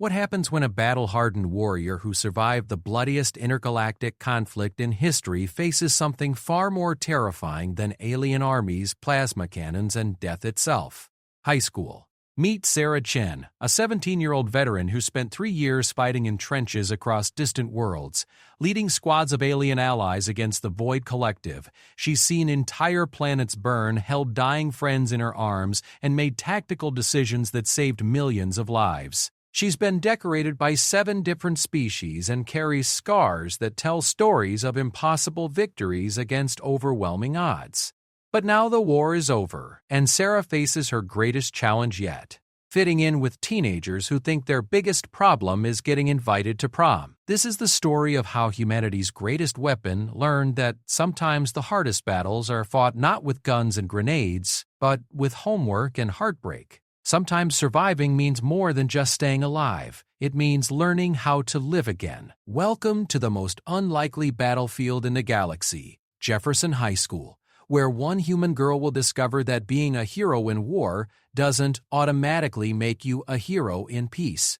What happens when a battle-hardened warrior who survived the bloodiest intergalactic conflict in history faces something far more terrifying than alien armies, plasma cannons, and death itself? High school. Meet Sarah Chen, a 17-year-old veteran who spent 3 years fighting in trenches across distant worlds, leading squads of alien allies against the Void Collective. She's seen entire planets burn, held dying friends in her arms, and made tactical decisions that saved millions of lives. She's been decorated by 7 different species and carries scars that tell stories of impossible victories against overwhelming odds. But now the war is over, and Sarah faces her greatest challenge yet: fitting in with teenagers who think their biggest problem is getting invited to prom. This is the story of how humanity's greatest weapon learned that sometimes the hardest battles are fought not with guns and grenades, but with homework and heartbreak. Sometimes surviving means more than just staying alive. It means learning how to live again. Welcome to the most unlikely battlefield in the galaxy, Jefferson High School, where one human girl will discover that being a hero in war doesn't automatically make you a hero in peace.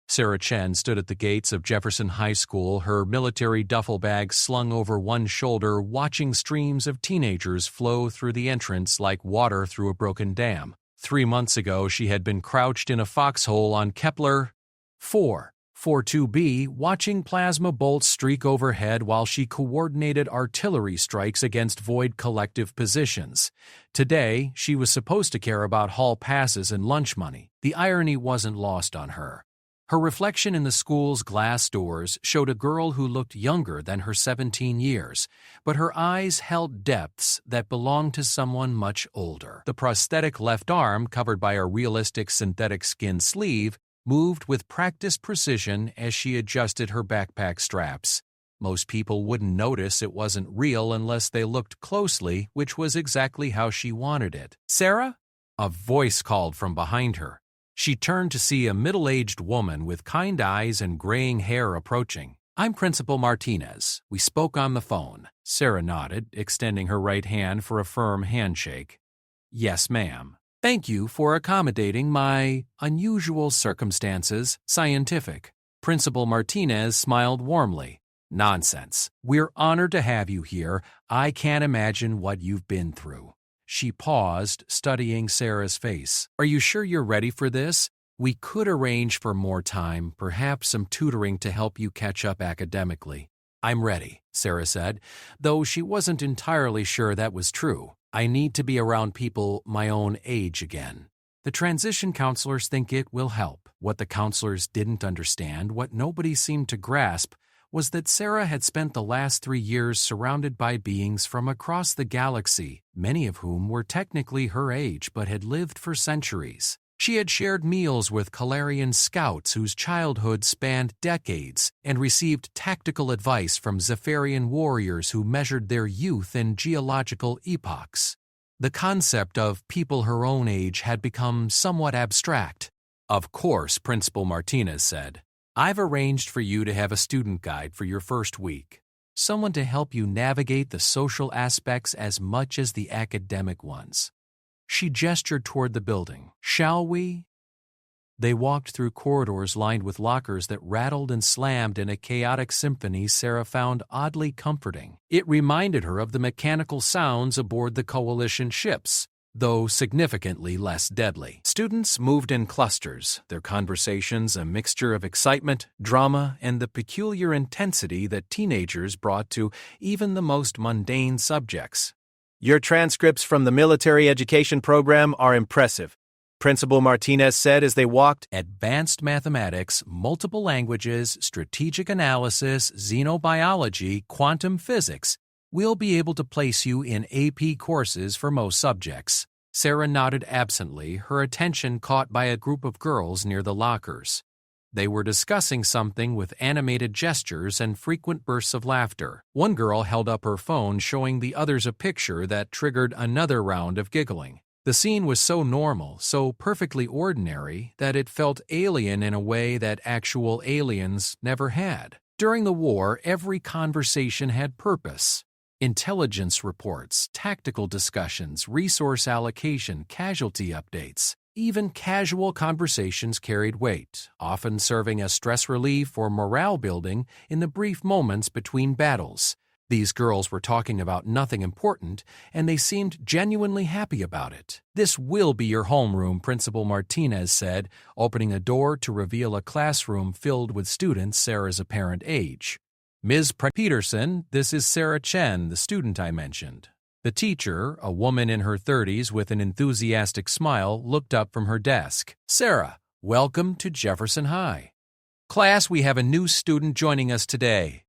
Sarah Chen stood at the gates of Jefferson High School, her military duffel bag slung over one shoulder, watching streams of teenagers flow through the entrance like water through a broken dam. 3 months ago, she had been crouched in a foxhole on Kepler 442b, watching plasma bolts streak overhead while she coordinated artillery strikes against Void Collective positions. Today, she was supposed to care about hall passes and lunch money. The irony wasn't lost on her. Her reflection in the school's glass doors showed a girl who looked younger than her 17 years, but her eyes held depths that belonged to someone much older. The prosthetic left arm, covered by a realistic synthetic skin sleeve, moved with practiced precision as she adjusted her backpack straps. Most people wouldn't notice it wasn't real unless they looked closely, which was exactly how she wanted it. "Sarah?" A voice called from behind her. She turned to see a middle-aged woman with kind eyes and graying hair approaching. "I'm Principal Martinez. We spoke on the phone." Sarah nodded, extending her right hand for a firm handshake. "Yes, ma'am. Thank you for accommodating my unusual circumstances, scientific." Principal Martinez smiled warmly. "Nonsense. We're honored to have you here. I can't imagine what you've been through." She paused, studying Sarah's face. "Are you sure you're ready for this? We could arrange for more time, perhaps some tutoring to help you catch up academically." "I'm ready," Sarah said, though she wasn't entirely sure that was true. "I need to be around people my own age again." The transition counselors think it will help. What the counselors didn't understand, what nobody seemed to grasp, was that Sarah had spent the last 3 years surrounded by beings from across the galaxy, many of whom were technically her age but had lived for centuries. She had shared meals with Calarian scouts whose childhood spanned decades and received tactical advice from Zephyrian warriors who measured their youth in geological epochs. The concept of people her own age had become somewhat abstract. "Of course," Principal Martinez said. "I've arranged for you to have a student guide for your first week. Someone to help you navigate the social aspects as much as the academic ones." She gestured toward the building. "Shall we?" They walked through corridors lined with lockers that rattled and slammed in a chaotic symphony Sarah found oddly comforting. It reminded her of the mechanical sounds aboard the Coalition ships, though significantly less deadly. Students moved in clusters, their conversations a mixture of excitement, drama, and the peculiar intensity that teenagers brought to even the most mundane subjects. "Your transcripts from the military education program are impressive," Principal Martinez said as they walked. "Advanced mathematics, multiple languages, strategic analysis, xenobiology, quantum physics. We'll be able to place you in AP courses for most subjects." Sarah nodded absently, her attention caught by a group of girls near the lockers. They were discussing something with animated gestures and frequent bursts of laughter. One girl held up her phone, showing the others a picture that triggered another round of giggling. The scene was so normal, so perfectly ordinary, that it felt alien in a way that actual aliens never had. During the war, every conversation had purpose. Intelligence reports, tactical discussions, resource allocation, casualty updates. Even casual conversations carried weight, often serving as stress relief or morale building in the brief moments between battles. These girls were talking about nothing important, and they seemed genuinely happy about it. "This will be your homeroom," Principal Martinez said, opening a door to reveal a classroom filled with students Sarah's apparent age. "Ms. Peterson, this is Sarah Chen, the student I mentioned." The teacher, a woman in her 30s with an enthusiastic smile, looked up from her desk. "Sarah, welcome to Jefferson High." "Class, we have a new student joining us today."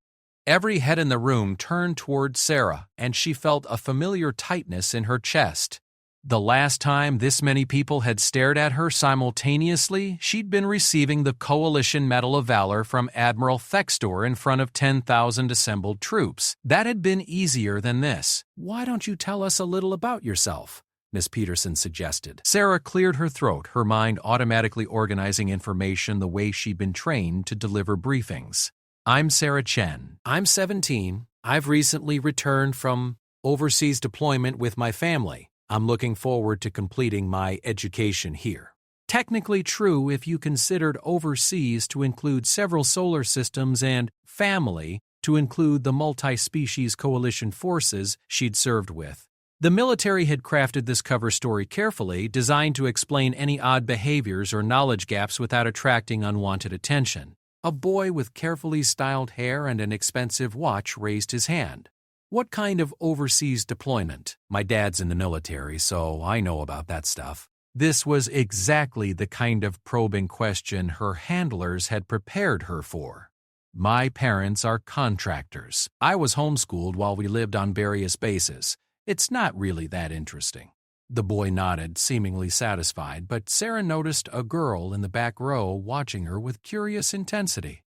Every head in the room turned toward Sarah, and she felt a familiar tightness in her chest. The last time this many people had stared at her simultaneously, she'd been receiving the Coalition Medal of Valor from Admiral Thextor in front of 10,000 assembled troops. That had been easier than this. "Why don't you tell us a little about yourself?" Miss Peterson suggested. Sarah cleared her throat, her mind automatically organizing information the way she'd been trained to deliver briefings. "I'm Sarah Chen. I'm 17. I've recently returned from overseas deployment with my family. I'm looking forward to completing my education here." Technically true if you considered overseas to include several solar systems and family to include the multi-species coalition forces she'd served with. The military had crafted this cover story carefully, designed to explain any odd behaviors or knowledge gaps without attracting unwanted attention. A boy with carefully styled hair and an expensive watch raised his hand. "What kind of overseas deployment?" "My dad's in the military, so I know about that stuff." This was exactly the kind of probing question her handlers had prepared her for. "My parents are contractors. I was homeschooled while we lived on various bases. It's not really that interesting." The boy nodded, seemingly satisfied, but Sarah noticed a girl in the back row watching her with curious intensity.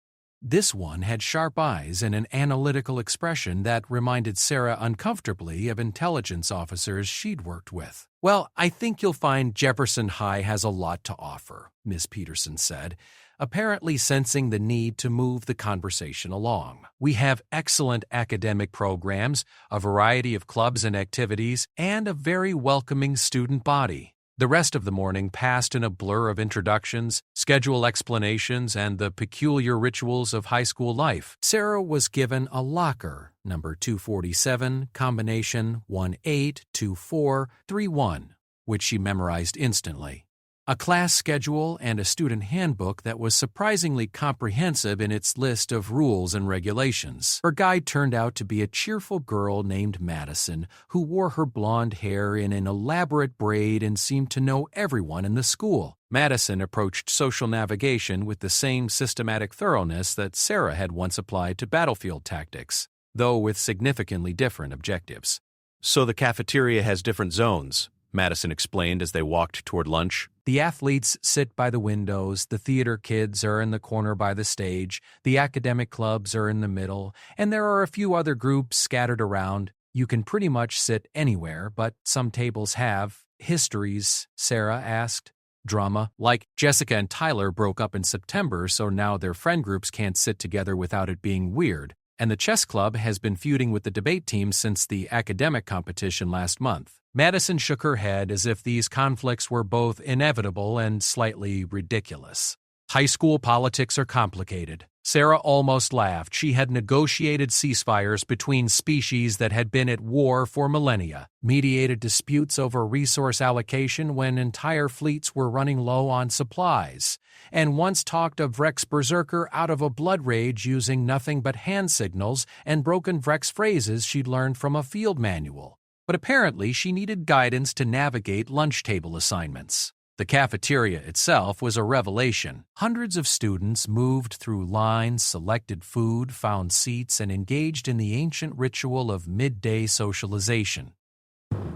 This one had sharp eyes and an analytical expression that reminded Sarah uncomfortably of intelligence officers she'd worked with. "Well, I think you'll find Jefferson High has a lot to offer," Miss Peterson said, apparently sensing the need to move the conversation along. "We have excellent academic programs, a variety of clubs and activities, and a very welcoming student body." The rest of the morning passed in a blur of introductions, schedule explanations, and the peculiar rituals of high school life. Sarah was given a locker, number 247, combination 182431, which she memorized instantly. A class schedule and a student handbook that was surprisingly comprehensive in its list of rules and regulations. Her guide turned out to be a cheerful girl named Madison, who wore her blonde hair in an elaborate braid and seemed to know everyone in the school. Madison approached social navigation with the same systematic thoroughness that Sarah had once applied to battlefield tactics, though with significantly different objectives. "So the cafeteria has different zones," Madison explained as they walked toward lunch. "The athletes sit by the windows, the theater kids are in the corner by the stage, the academic clubs are in the middle, and there are a few other groups scattered around. You can pretty much sit anywhere, but some tables have histories," Sarah asked. "Drama, like Jessica and Tyler broke up in September, so now their friend groups can't sit together without it being weird. And the chess club has been feuding with the debate team since the academic competition last month." Madison shook her head as if these conflicts were both inevitable and slightly ridiculous. "High school politics are complicated." Sarah almost laughed. She had negotiated ceasefires between species that had been at war for millennia, mediated disputes over resource allocation when entire fleets were running low on supplies, and once talked of Vrex Berserker out of a blood rage using nothing but hand signals and broken Vrex phrases she'd learned from a field manual. But apparently she needed guidance to navigate lunch table assignments. The cafeteria itself was a revelation. Hundreds of students moved through lines, selected food, found seats, and engaged in the ancient ritual of midday socialization.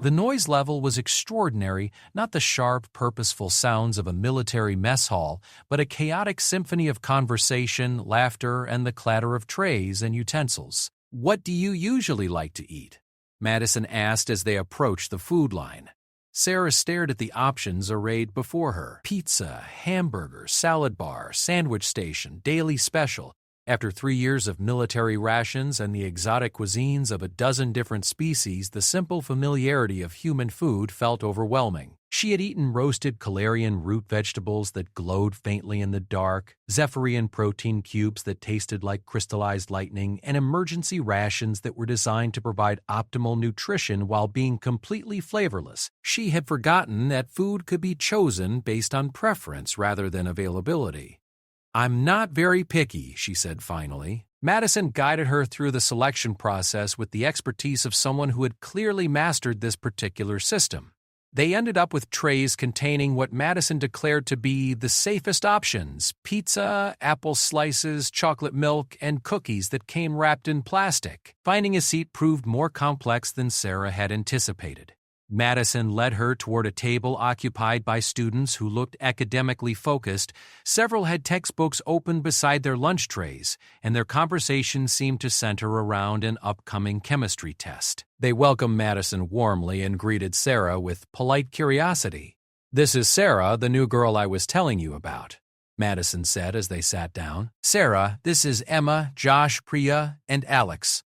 The noise level was extraordinary, not the sharp, purposeful sounds of a military mess hall, but a chaotic symphony of conversation, laughter, and the clatter of trays and utensils. "What do you usually like to eat?" Madison asked as they approached the food line. Sarah stared at the options arrayed before her. Pizza, hamburger, salad bar, sandwich station, daily special. After 3 years of military rations and the exotic cuisines of a dozen different species, the simple familiarity of human food felt overwhelming. She had eaten roasted Calarian root vegetables that glowed faintly in the dark, Zephyrian protein cubes that tasted like crystallized lightning, and emergency rations that were designed to provide optimal nutrition while being completely flavorless. She had forgotten that food could be chosen based on preference rather than availability. "I'm not very picky," she said finally. Madison guided her through the selection process with the expertise of someone who had clearly mastered this particular system. They ended up with trays containing what Madison declared to be the safest options: pizza, apple slices, chocolate milk, and cookies that came wrapped in plastic. Finding a seat proved more complex than Sarah had anticipated. Madison led her toward a table occupied by students who looked academically focused. Several had textbooks open beside their lunch trays, and their conversation seemed to center around an upcoming chemistry test. They welcomed Madison warmly and greeted Sarah with polite curiosity. "This is Sarah, the new girl I was telling you about," Madison said as they sat down. "Sarah, this is Emma, Josh, Priya, and Alex."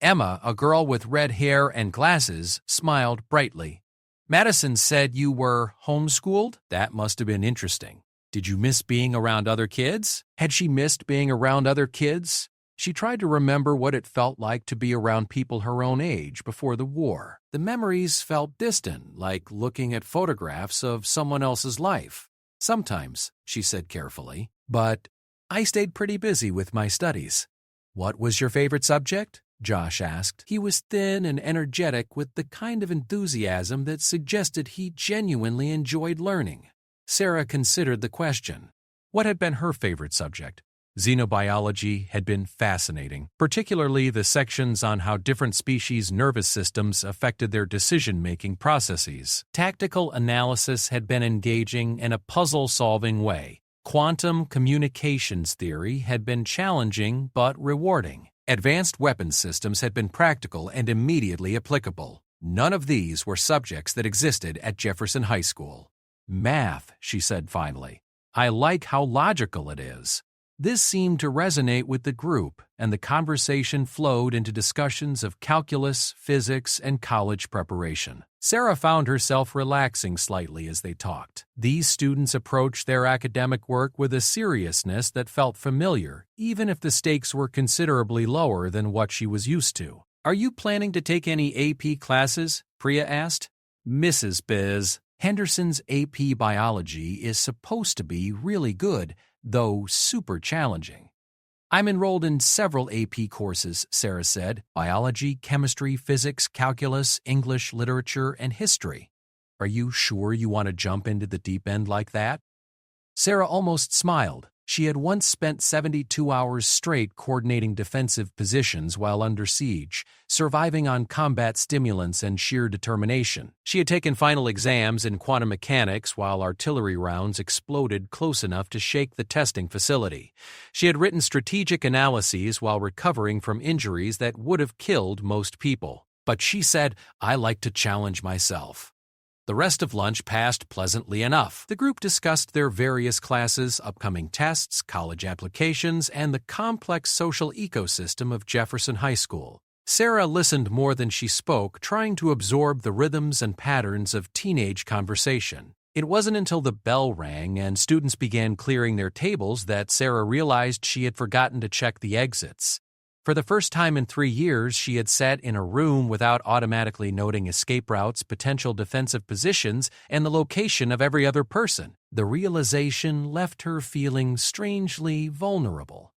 Emma, a girl with red hair and glasses, smiled brightly. "Madison said you were homeschooled? That must have been interesting. Did you miss being around other kids?" Had she missed being around other kids? She tried to remember what it felt like to be around people her own age before the war. The memories felt distant, like looking at photographs of someone else's life. "Sometimes," she said carefully, "but I stayed pretty busy with my studies." "What was your favorite subject?" Josh asked. He was thin and energetic with the kind of enthusiasm that suggested he genuinely enjoyed learning. Sarah considered the question. What had been her favorite subject? Xenobiology had been fascinating, particularly the sections on how different species' nervous systems affected their decision-making processes. Tactical analysis had been engaging in a puzzle-solving way. Quantum communications theory had been challenging but rewarding. Advanced weapons systems had been practical and immediately applicable. None of these were subjects that existed at Jefferson High School. "Math," she said finally. "I like how logical it is." This seemed to resonate with the group, and the conversation flowed into discussions of calculus, physics, and college preparation. Sarah found herself relaxing slightly as they talked. These students approached their academic work with a seriousness that felt familiar, even if the stakes were considerably lower than what she was used to. "Are you planning to take any AP classes?" Priya asked. "Mrs. Biz, Henderson's AP Biology is supposed to be really good, though super challenging." "I'm enrolled in several AP courses," Sarah said. "Biology, chemistry, physics, calculus, English, literature, and history." "Are you sure you want to jump into the deep end like that?" Sarah almost smiled. She had once spent 72 hours straight coordinating defensive positions while under siege, surviving on combat stimulants and sheer determination. She had taken final exams in quantum mechanics while artillery rounds exploded close enough to shake the testing facility. She had written strategic analyses while recovering from injuries that would have killed most people. But she said, "I like to challenge myself." The rest of lunch passed pleasantly enough. The group discussed their various classes, upcoming tests, college applications, and the complex social ecosystem of Jefferson High School. Sarah listened more than she spoke, trying to absorb the rhythms and patterns of teenage conversation. It wasn't until the bell rang and students began clearing their tables that Sarah realized she had forgotten to check the exits. For the first time in 3 years, she had sat in a room without automatically noting escape routes, potential defensive positions, and the location of every other person. The realization left her feeling strangely vulnerable.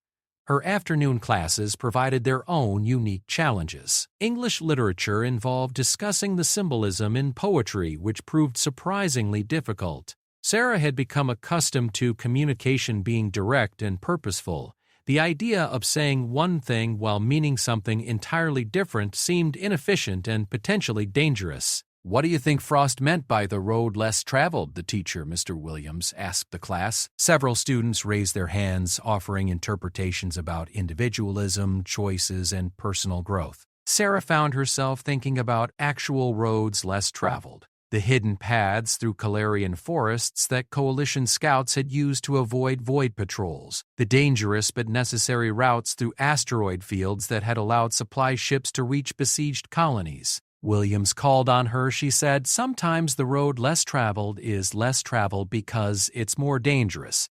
Her afternoon classes provided their own unique challenges. English literature involved discussing the symbolism in poetry, which proved surprisingly difficult. Sarah had become accustomed to communication being direct and purposeful. The idea of saying one thing while meaning something entirely different seemed inefficient and potentially dangerous. "What do you think Frost meant by the road less traveled?" the teacher, Mr. Williams, asked the class. Several students raised their hands, offering interpretations about individualism, choices, and personal growth. Sarah found herself thinking about actual roads less traveled. The hidden paths through Calarian forests that coalition scouts had used to avoid void patrols, the dangerous but necessary routes through asteroid fields that had allowed supply ships to reach besieged colonies. Williams called on her. She said, "Sometimes the road less traveled is less traveled because it's more dangerous.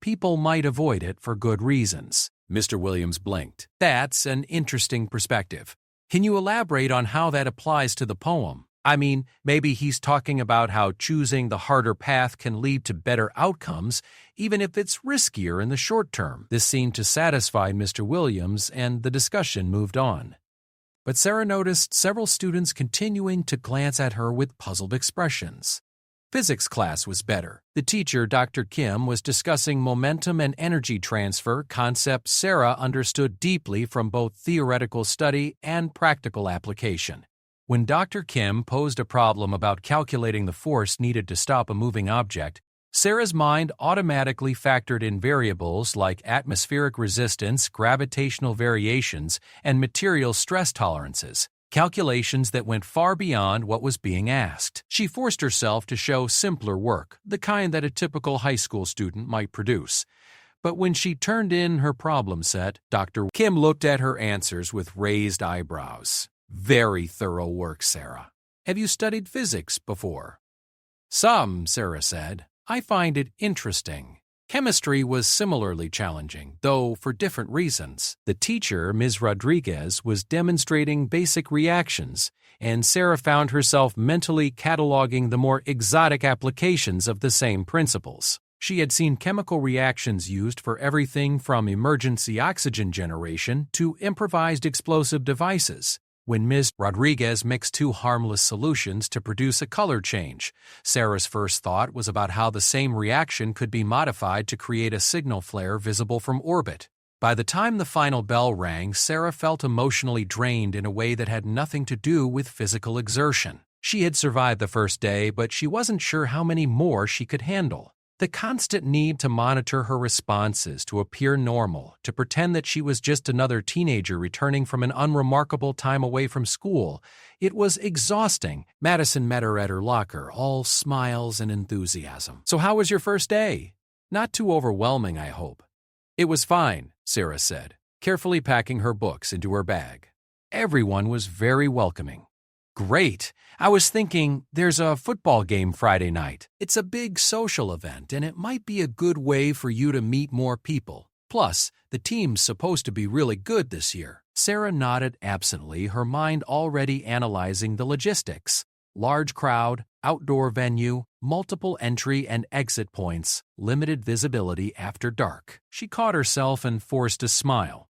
People might avoid it for good reasons." Mr. Williams blinked. "That's an interesting perspective. Can you elaborate on how that applies to the poem? I mean, maybe he's talking about how choosing the harder path can lead to better outcomes, even if it's riskier in the short term." This seemed to satisfy Mr. Williams, and the discussion moved on. But Sarah noticed several students continuing to glance at her with puzzled expressions. Physics class was better. The teacher, Dr. Kim, was discussing momentum and energy transfer, concepts Sarah understood deeply from both theoretical study and practical application. When Dr. Kim posed a problem about calculating the force needed to stop a moving object, Sarah's mind automatically factored in variables like atmospheric resistance, gravitational variations, and material stress tolerances, calculations that went far beyond what was being asked. She forced herself to show simpler work, the kind that a typical high school student might produce. But when she turned in her problem set, Dr. Kim looked at her answers with raised eyebrows. "Very thorough work, Sarah. Have you studied physics before?" "Some," Sarah said. "I find it interesting." Chemistry was similarly challenging, though for different reasons. The teacher, Ms. Rodriguez, was demonstrating basic reactions, and Sarah found herself mentally cataloging the more exotic applications of the same principles. She had seen chemical reactions used for everything from emergency oxygen generation to improvised explosive devices. When Ms. Rodriguez mixed two harmless solutions to produce a color change, Sarah's first thought was about how the same reaction could be modified to create a signal flare visible from orbit. By the time the final bell rang, Sarah felt emotionally drained in a way that had nothing to do with physical exertion. She had survived the first day, but she wasn't sure how many more she could handle. The constant need to monitor her responses, to appear normal, to pretend that she was just another teenager returning from an unremarkable time away from school, it was exhausting. Madison met her at her locker, all smiles and enthusiasm. "So how was your first day?" "Not too overwhelming, I hope." "It was fine," Sarah said, carefully packing her books into her bag. Everyone was very welcoming. "Great. I was thinking, there's a football game Friday night. It's a big social event, and it might be a good way for you to meet more people. Plus, the team's supposed to be really good this year." Sarah nodded absently, her mind already analyzing the logistics. Large crowd, outdoor venue, multiple entry and exit points, limited visibility after dark. She caught herself and forced a smile.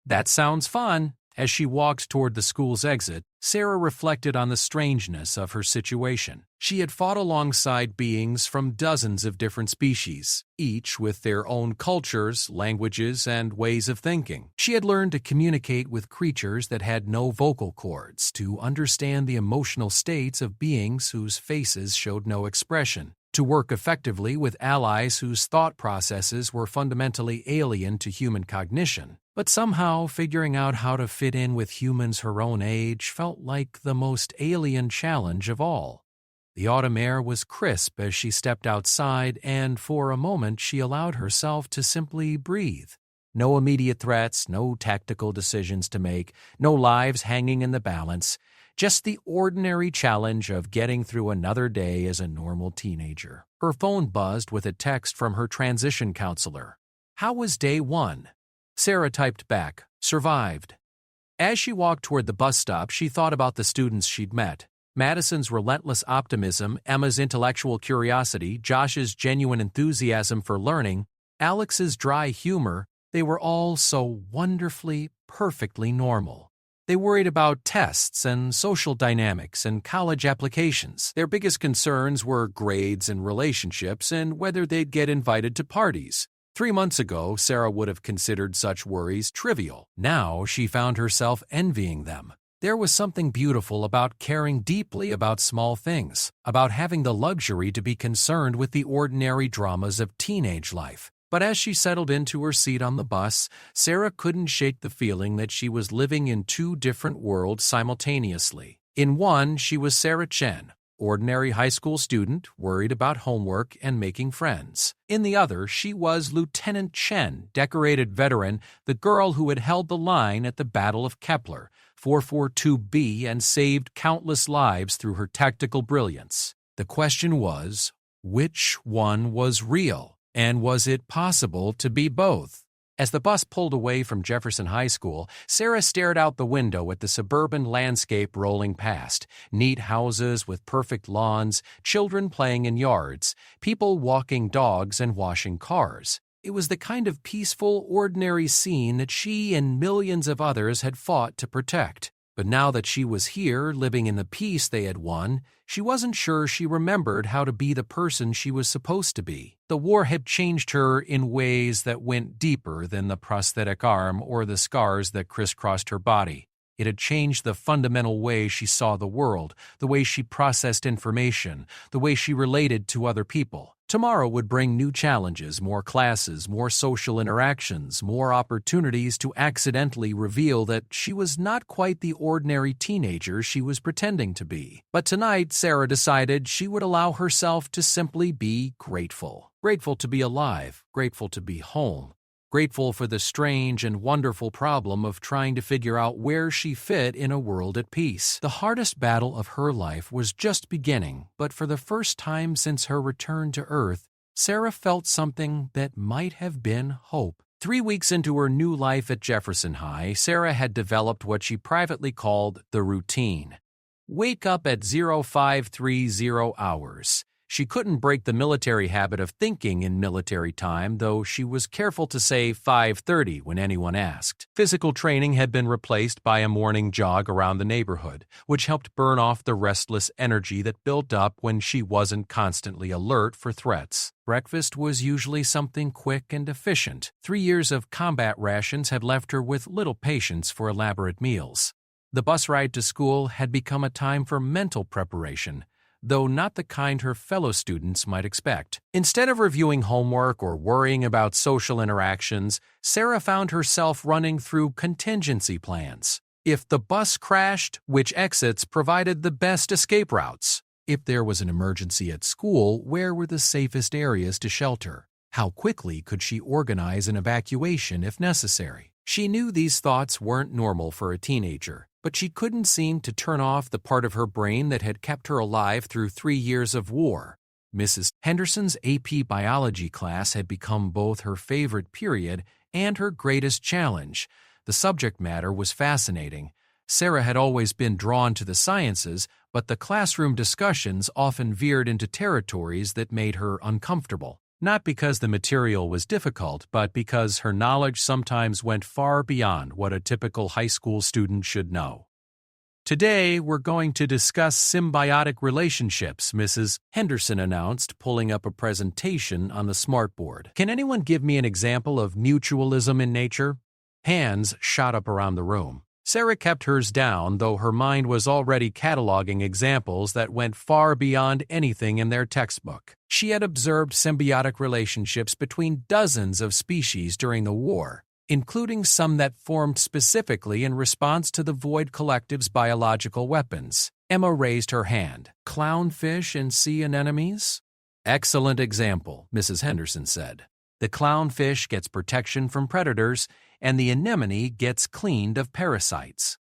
"That sounds fun." As she walked toward the school's exit, Sarah reflected on the strangeness of her situation. She had fought alongside beings from dozens of different species, each with their own cultures, languages, and ways of thinking. She had learned to communicate with creatures that had no vocal cords, to understand the emotional states of beings whose faces showed no expression, to work effectively with allies whose thought processes were fundamentally alien to human cognition. But somehow, figuring out how to fit in with humans her own age felt like the most alien challenge of all. The autumn air was crisp as she stepped outside, and for a moment she allowed herself to simply breathe. No immediate threats, no tactical decisions to make, no lives hanging in the balance, just the ordinary challenge of getting through another day as a normal teenager. Her phone buzzed with a text from her transition counselor. "How was day 1? Sarah typed back, "Survived." As she walked toward the bus stop, she thought about the students she'd met. Madison's relentless optimism, Emma's intellectual curiosity, Josh's genuine enthusiasm for learning, Alex's dry humor, they were all so wonderfully, perfectly normal. They worried about tests and social dynamics and college applications. Their biggest concerns were grades and relationships and whether they'd get invited to parties. 3 months ago, Sarah would have considered such worries trivial. Now she found herself envying them. There was something beautiful about caring deeply about small things, about having the luxury to be concerned with the ordinary dramas of teenage life. But as she settled into her seat on the bus, Sarah couldn't shake the feeling that she was living in two different worlds simultaneously. In one, she was Sarah Chen, ordinary high school student worried about homework and making friends. In the other, she was Lieutenant Chen, decorated veteran, the girl who had held the line at the Battle of Kepler, 442B, and saved countless lives through her tactical brilliance. The question was, which one was real, and was it possible to be both? As the bus pulled away from Jefferson High School, Sarah stared out the window at the suburban landscape rolling past. Neat houses with perfect lawns, children playing in yards, people walking dogs and washing cars. It was the kind of peaceful, ordinary scene that she and millions of others had fought to protect. But now that she was here, living in the peace they had won, she wasn't sure she remembered how to be the person she was supposed to be. The war had changed her in ways that went deeper than the prosthetic arm or the scars that crisscrossed her body. It had changed the fundamental way she saw the world, the way she processed information, the way she related to other people. Tomorrow would bring new challenges, more classes, more social interactions, more opportunities to accidentally reveal that she was not quite the ordinary teenager she was pretending to be. But tonight, Sarah decided she would allow herself to simply be grateful. Grateful to be alive, grateful to be home. Grateful for the strange and wonderful problem of trying to figure out where she fit in a world at peace. The hardest battle of her life was just beginning, but for the first time since her return to Earth, Sarah felt something that might have been hope. 3 weeks into her new life at Jefferson High, Sarah had developed what she privately called the routine. Wake up at 0530 hours. She couldn't break the military habit of thinking in military time, though she was careful to say 5:30 when anyone asked. Physical training had been replaced by a morning jog around the neighborhood, which helped burn off the restless energy that built up when she wasn't constantly alert for threats. Breakfast was usually something quick and efficient. 3 years of combat rations had left her with little patience for elaborate meals. The bus ride to school had become a time for mental preparation, though not the kind her fellow students might expect. Instead of reviewing homework or worrying about social interactions, Sarah found herself running through contingency plans. If the bus crashed, which exits provided the best escape routes? If there was an emergency at school, where were the safest areas to shelter? How quickly could she organize an evacuation if necessary? She knew these thoughts weren't normal for a teenager, but she couldn't seem to turn off the part of her brain that had kept her alive through 3 years of war. Mrs. Henderson's AP biology class had become both her favorite period and her greatest challenge. The subject matter was fascinating. Sarah had always been drawn to the sciences, but the classroom discussions often veered into territories that made her uncomfortable. Not because the material was difficult, but because her knowledge sometimes went far beyond what a typical high school student should know. Today, we're going to discuss symbiotic relationships, Mrs. Henderson announced, pulling up a presentation on the smartboard. Can anyone give me an example of mutualism in nature? Hands shot up around the room. Sarah kept hers down, though her mind was already cataloging examples that went far beyond anything in their textbook. She had observed symbiotic relationships between dozens of species during the war, including some that formed specifically in response to the Void Collective's biological weapons. Emma raised her hand. Clownfish and sea anemones? Excellent example, Mrs. Henderson said. The clownfish gets protection from predators, and the anemone gets cleaned of parasites.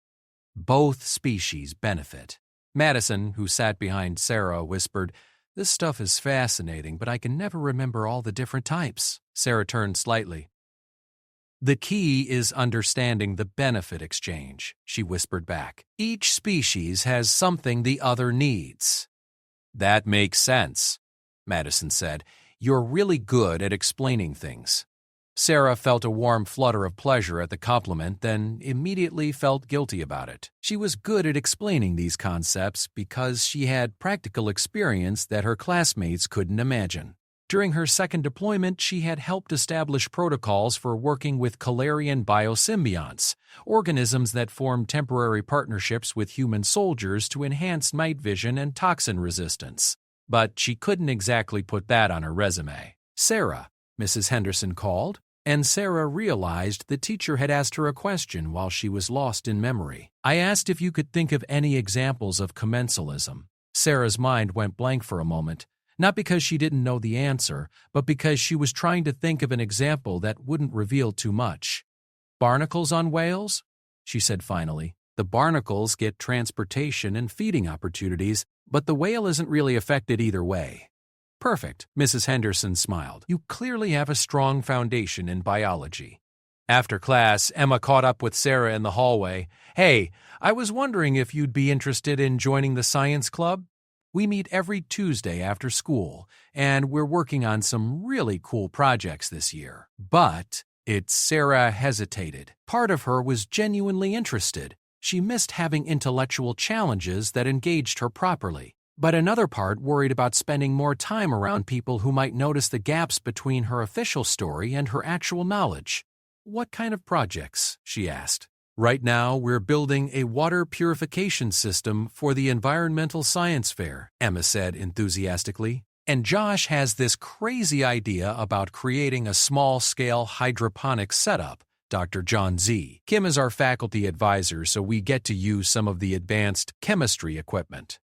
Both species benefit. Madison, who sat behind Sarah, whispered, "This stuff is fascinating, but I can never remember all the different types." Sarah turned slightly. "The key is understanding the benefit exchange," she whispered back. "Each species has something the other needs." "That makes sense," Madison said. "You're really good at explaining things." Sarah felt a warm flutter of pleasure at the compliment, then immediately felt guilty about it. She was good at explaining these concepts because she had practical experience that her classmates couldn't imagine. During her second deployment, she had helped establish protocols for working with Calarian biosymbionts, organisms that formed temporary partnerships with human soldiers to enhance night vision and toxin resistance. But she couldn't exactly put that on her resume. "Sarah," Mrs. Henderson called, and Sarah realized the teacher had asked her a question while she was lost in memory. "I asked if you could think of any examples of commensalism. Sarah's mind went blank for a moment, not because she didn't know the answer, but because she was trying to think of an example that wouldn't reveal too much. Barnacles on whales? She said finally. The barnacles get transportation and feeding opportunities, but the whale isn't really affected either way. Perfect, Mrs. Henderson smiled. You clearly have a strong foundation in biology. After class, Emma caught up with Sarah in the hallway. Hey, I was wondering if you'd be interested in joining the science club? We meet every Tuesday after school, and we're working on some really cool projects this year. But Sarah hesitated. Part of her was genuinely interested. She missed having intellectual challenges that engaged her properly. But another part worried about spending more time around people who might notice the gaps between her official story and her actual knowledge. What kind of projects? She asked. Right now, we're building a water purification system for the Environmental Science Fair, Emma said enthusiastically. And Josh has this crazy idea about creating a small-scale hydroponic setup, Dr. John Z. Kim is our faculty advisor, so we get to use some of the advanced chemistry equipment.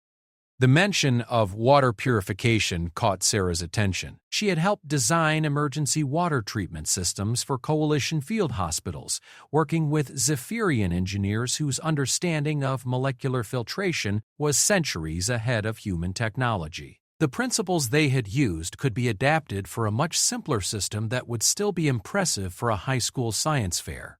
The mention of water purification caught Sarah's attention. She had helped design emergency water treatment systems for coalition field hospitals, working with Zephyrian engineers whose understanding of molecular filtration was centuries ahead of human technology. The principles they had used could be adapted for a much simpler system that would still be impressive for a high school science fair.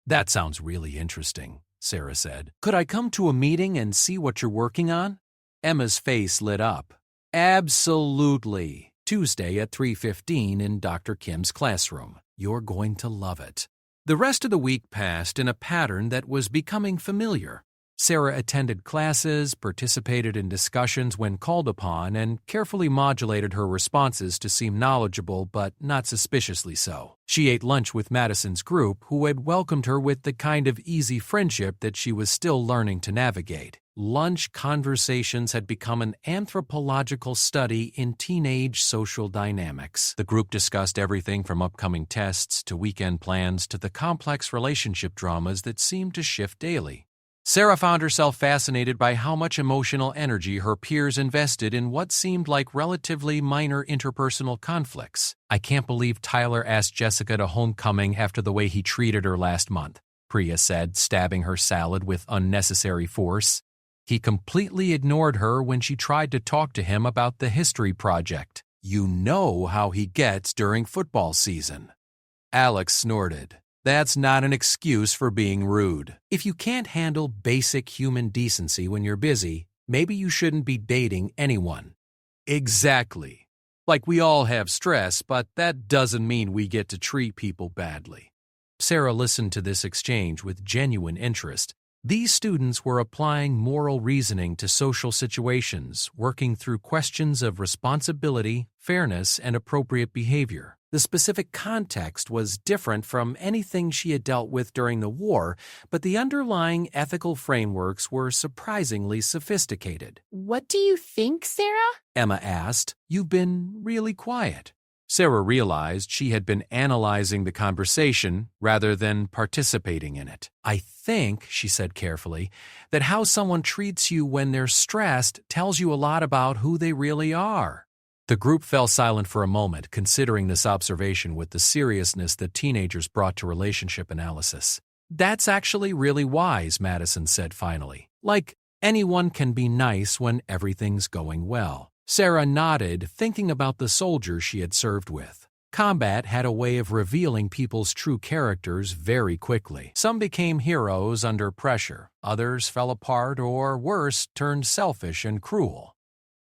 That sounds really interesting, Sarah said. Could I come to a meeting and see what you're working on? Emma's face lit up. Absolutely. Tuesday at 3:15 in Dr. Kim's classroom. You're going to love it. The rest of the week passed in a pattern that was becoming familiar. Sarah attended classes, participated in discussions when called upon, and carefully modulated her responses to seem knowledgeable but not suspiciously so. She ate lunch with Madison's group, who had welcomed her with the kind of easy friendship that she was still learning to navigate. Lunch conversations had become an anthropological study in teenage social dynamics. The group discussed everything from upcoming tests to weekend plans to the complex relationship dramas that seemed to shift daily. Sarah found herself fascinated by how much emotional energy her peers invested in what seemed like relatively minor interpersonal conflicts. I can't believe Tyler asked Jessica to homecoming after the way he treated her last month, Priya said, stabbing her salad with unnecessary force. He completely ignored her when she tried to talk to him about the history project. You know how he gets during football season. Alex snorted. That's not an excuse for being rude. If you can't handle basic human decency when you're busy, maybe you shouldn't be dating anyone. Exactly. Like we all have stress, but that doesn't mean we get to treat people badly. Sarah listened to this exchange with genuine interest. These students were applying moral reasoning to social situations, working through questions of responsibility, fairness, and appropriate behavior. The specific context was different from anything she had dealt with during the war, but the underlying ethical frameworks were surprisingly sophisticated. What do you think, Sarah? Emma asked. You've been really quiet. Sarah realized she had been analyzing the conversation rather than participating in it. I think, she said carefully, that how someone treats you when they're stressed tells you a lot about who they really are. The group fell silent for a moment, considering this observation with the seriousness that teenagers brought to relationship analysis. That's actually really wise, Madison said finally. Like, anyone can be nice when everything's going well. Sarah nodded, thinking about the soldiers she had served with. Combat had a way of revealing people's true characters very quickly. Some became heroes under pressure. Others fell apart or, worse, turned selfish and cruel.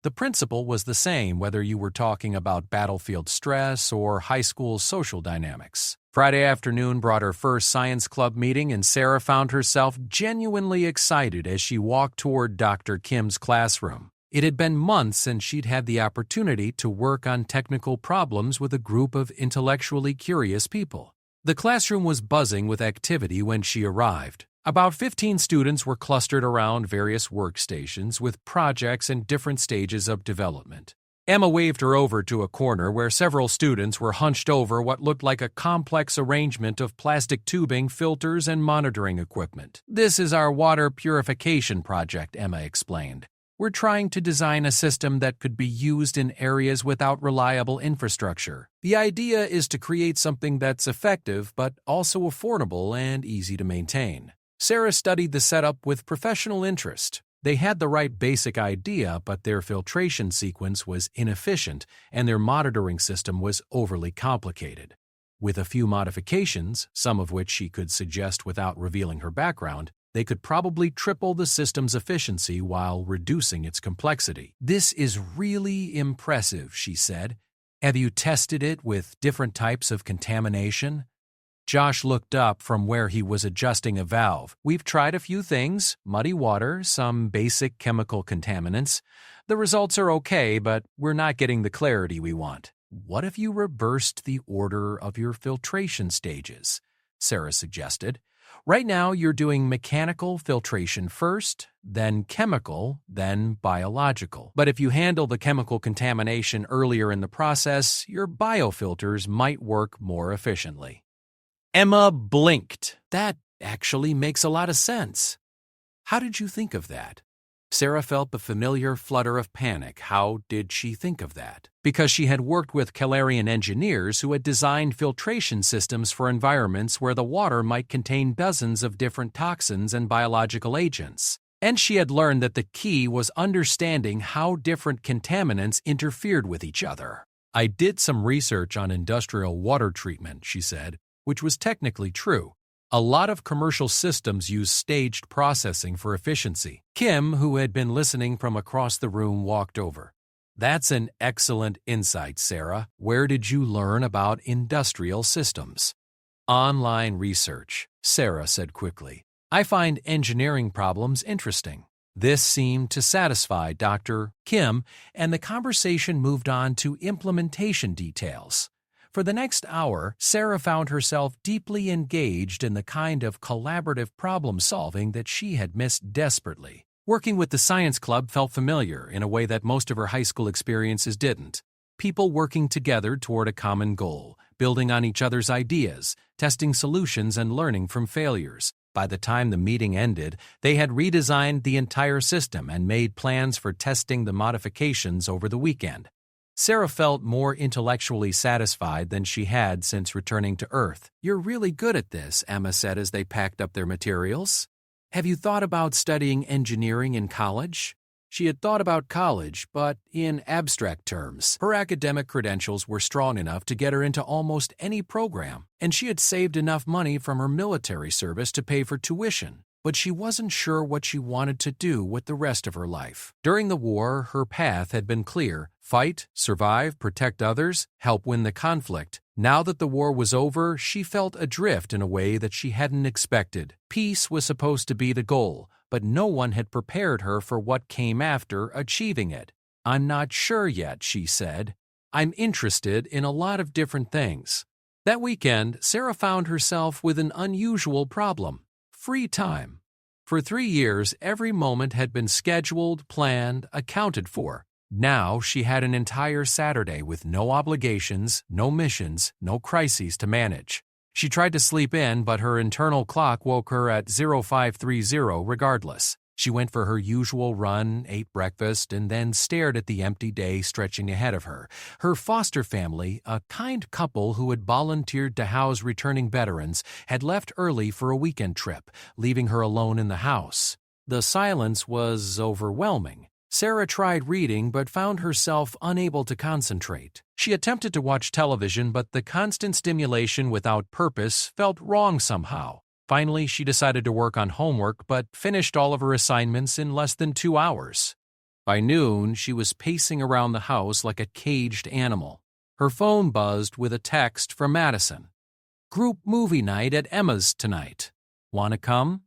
The principle was the same whether you were talking about battlefield stress or high school social dynamics. Friday afternoon brought her first science club meeting, and Sarah found herself genuinely excited as she walked toward Dr. Kim's classroom. It had been months since she'd had the opportunity to work on technical problems with a group of intellectually curious people. The classroom was buzzing with activity when she arrived. About 15 students were clustered around various workstations with projects in different stages of development. Emma waved her over to a corner where several students were hunched over what looked like a complex arrangement of plastic tubing, filters, and monitoring equipment. This is our water purification project, Emma explained. We're trying to design a system that could be used in areas without reliable infrastructure. The idea is to create something that's effective but also affordable and easy to maintain. Sarah studied the setup with professional interest. They had the right basic idea, but their filtration sequence was inefficient and their monitoring system was overly complicated. With a few modifications, some of which she could suggest without revealing her background, they could probably triple the system's efficiency while reducing its complexity. "This is really impressive," she said. "Have you tested it with different types of contamination?" Josh looked up from where he was adjusting a valve. "We've tried a few things: muddy water, some basic chemical contaminants. The results are okay, but we're not getting the clarity we want." "What if you reversed the order of your filtration stages?" Sarah suggested. "Right now you're doing mechanical filtration first, then chemical, then biological. But if you handle the chemical contamination earlier in the process, your biofilters might work more efficiently." Emma blinked. "That actually makes a lot of sense." "How did you think of that?" Sarah felt the familiar flutter of panic. How did she think of that? Because she had worked with Calarian engineers who had designed filtration systems for environments where the water might contain dozens of different toxins and biological agents. And she had learned that the key was understanding how different contaminants interfered with each other. "I did some research on industrial water treatment," she said, which was technically true. A lot of commercial systems use staged processing for efficiency. Kim, who had been listening from across the room, walked over. "That's an excellent insight, Sarah. Where did you learn about industrial systems?" "Online research," Sarah said quickly. "I find engineering problems interesting." This seemed to satisfy Dr. Kim, and the conversation moved on to implementation details. For the next hour, Sarah found herself deeply engaged in the kind of collaborative problem-solving that she had missed desperately. Working with the science club felt familiar in a way that most of her high school experiences didn't. People working together toward a common goal, building on each other's ideas, testing solutions and learning from failures. By the time the meeting ended, they had redesigned the entire system and made plans for testing the modifications over the weekend. Sarah felt more intellectually satisfied than she had since returning to Earth. "You're really good at this," Emma said as they packed up their materials. "Have you thought about studying engineering in college?" She had thought about college, but in abstract terms. Her academic credentials were strong enough to get her into almost any program, and she had saved enough money from her military service to pay for tuition. But she wasn't sure what she wanted to do with the rest of her life. During the war, her path had been clear: fight, survive, protect others, help win the conflict. Now that the war was over, she felt adrift in a way that she hadn't expected. Peace was supposed to be the goal, but no one had prepared her for what came after achieving it. "I'm not sure yet," she said. "I'm interested in a lot of different things." That weekend, Sarah found herself with an unusual problem: free time. For 3 years, every moment had been scheduled, planned, accounted for. Now she had an entire Saturday with no obligations, no missions, no crises to manage. She tried to sleep in, but her internal clock woke her at 0530 regardless. She went for her usual run, ate breakfast, and then stared at the empty day stretching ahead of her. Her foster family, a kind couple who had volunteered to house returning veterans, had left early for a weekend trip, leaving her alone in the house. The silence was overwhelming. Sarah tried reading but found herself unable to concentrate. She attempted to watch television, but the constant stimulation without purpose felt wrong somehow. Finally, she decided to work on homework but finished all of her assignments in less than 2 hours. By noon, she was pacing around the house like a caged animal. Her phone buzzed with a text from Madison. "Group movie night at Emma's tonight. Want to come?"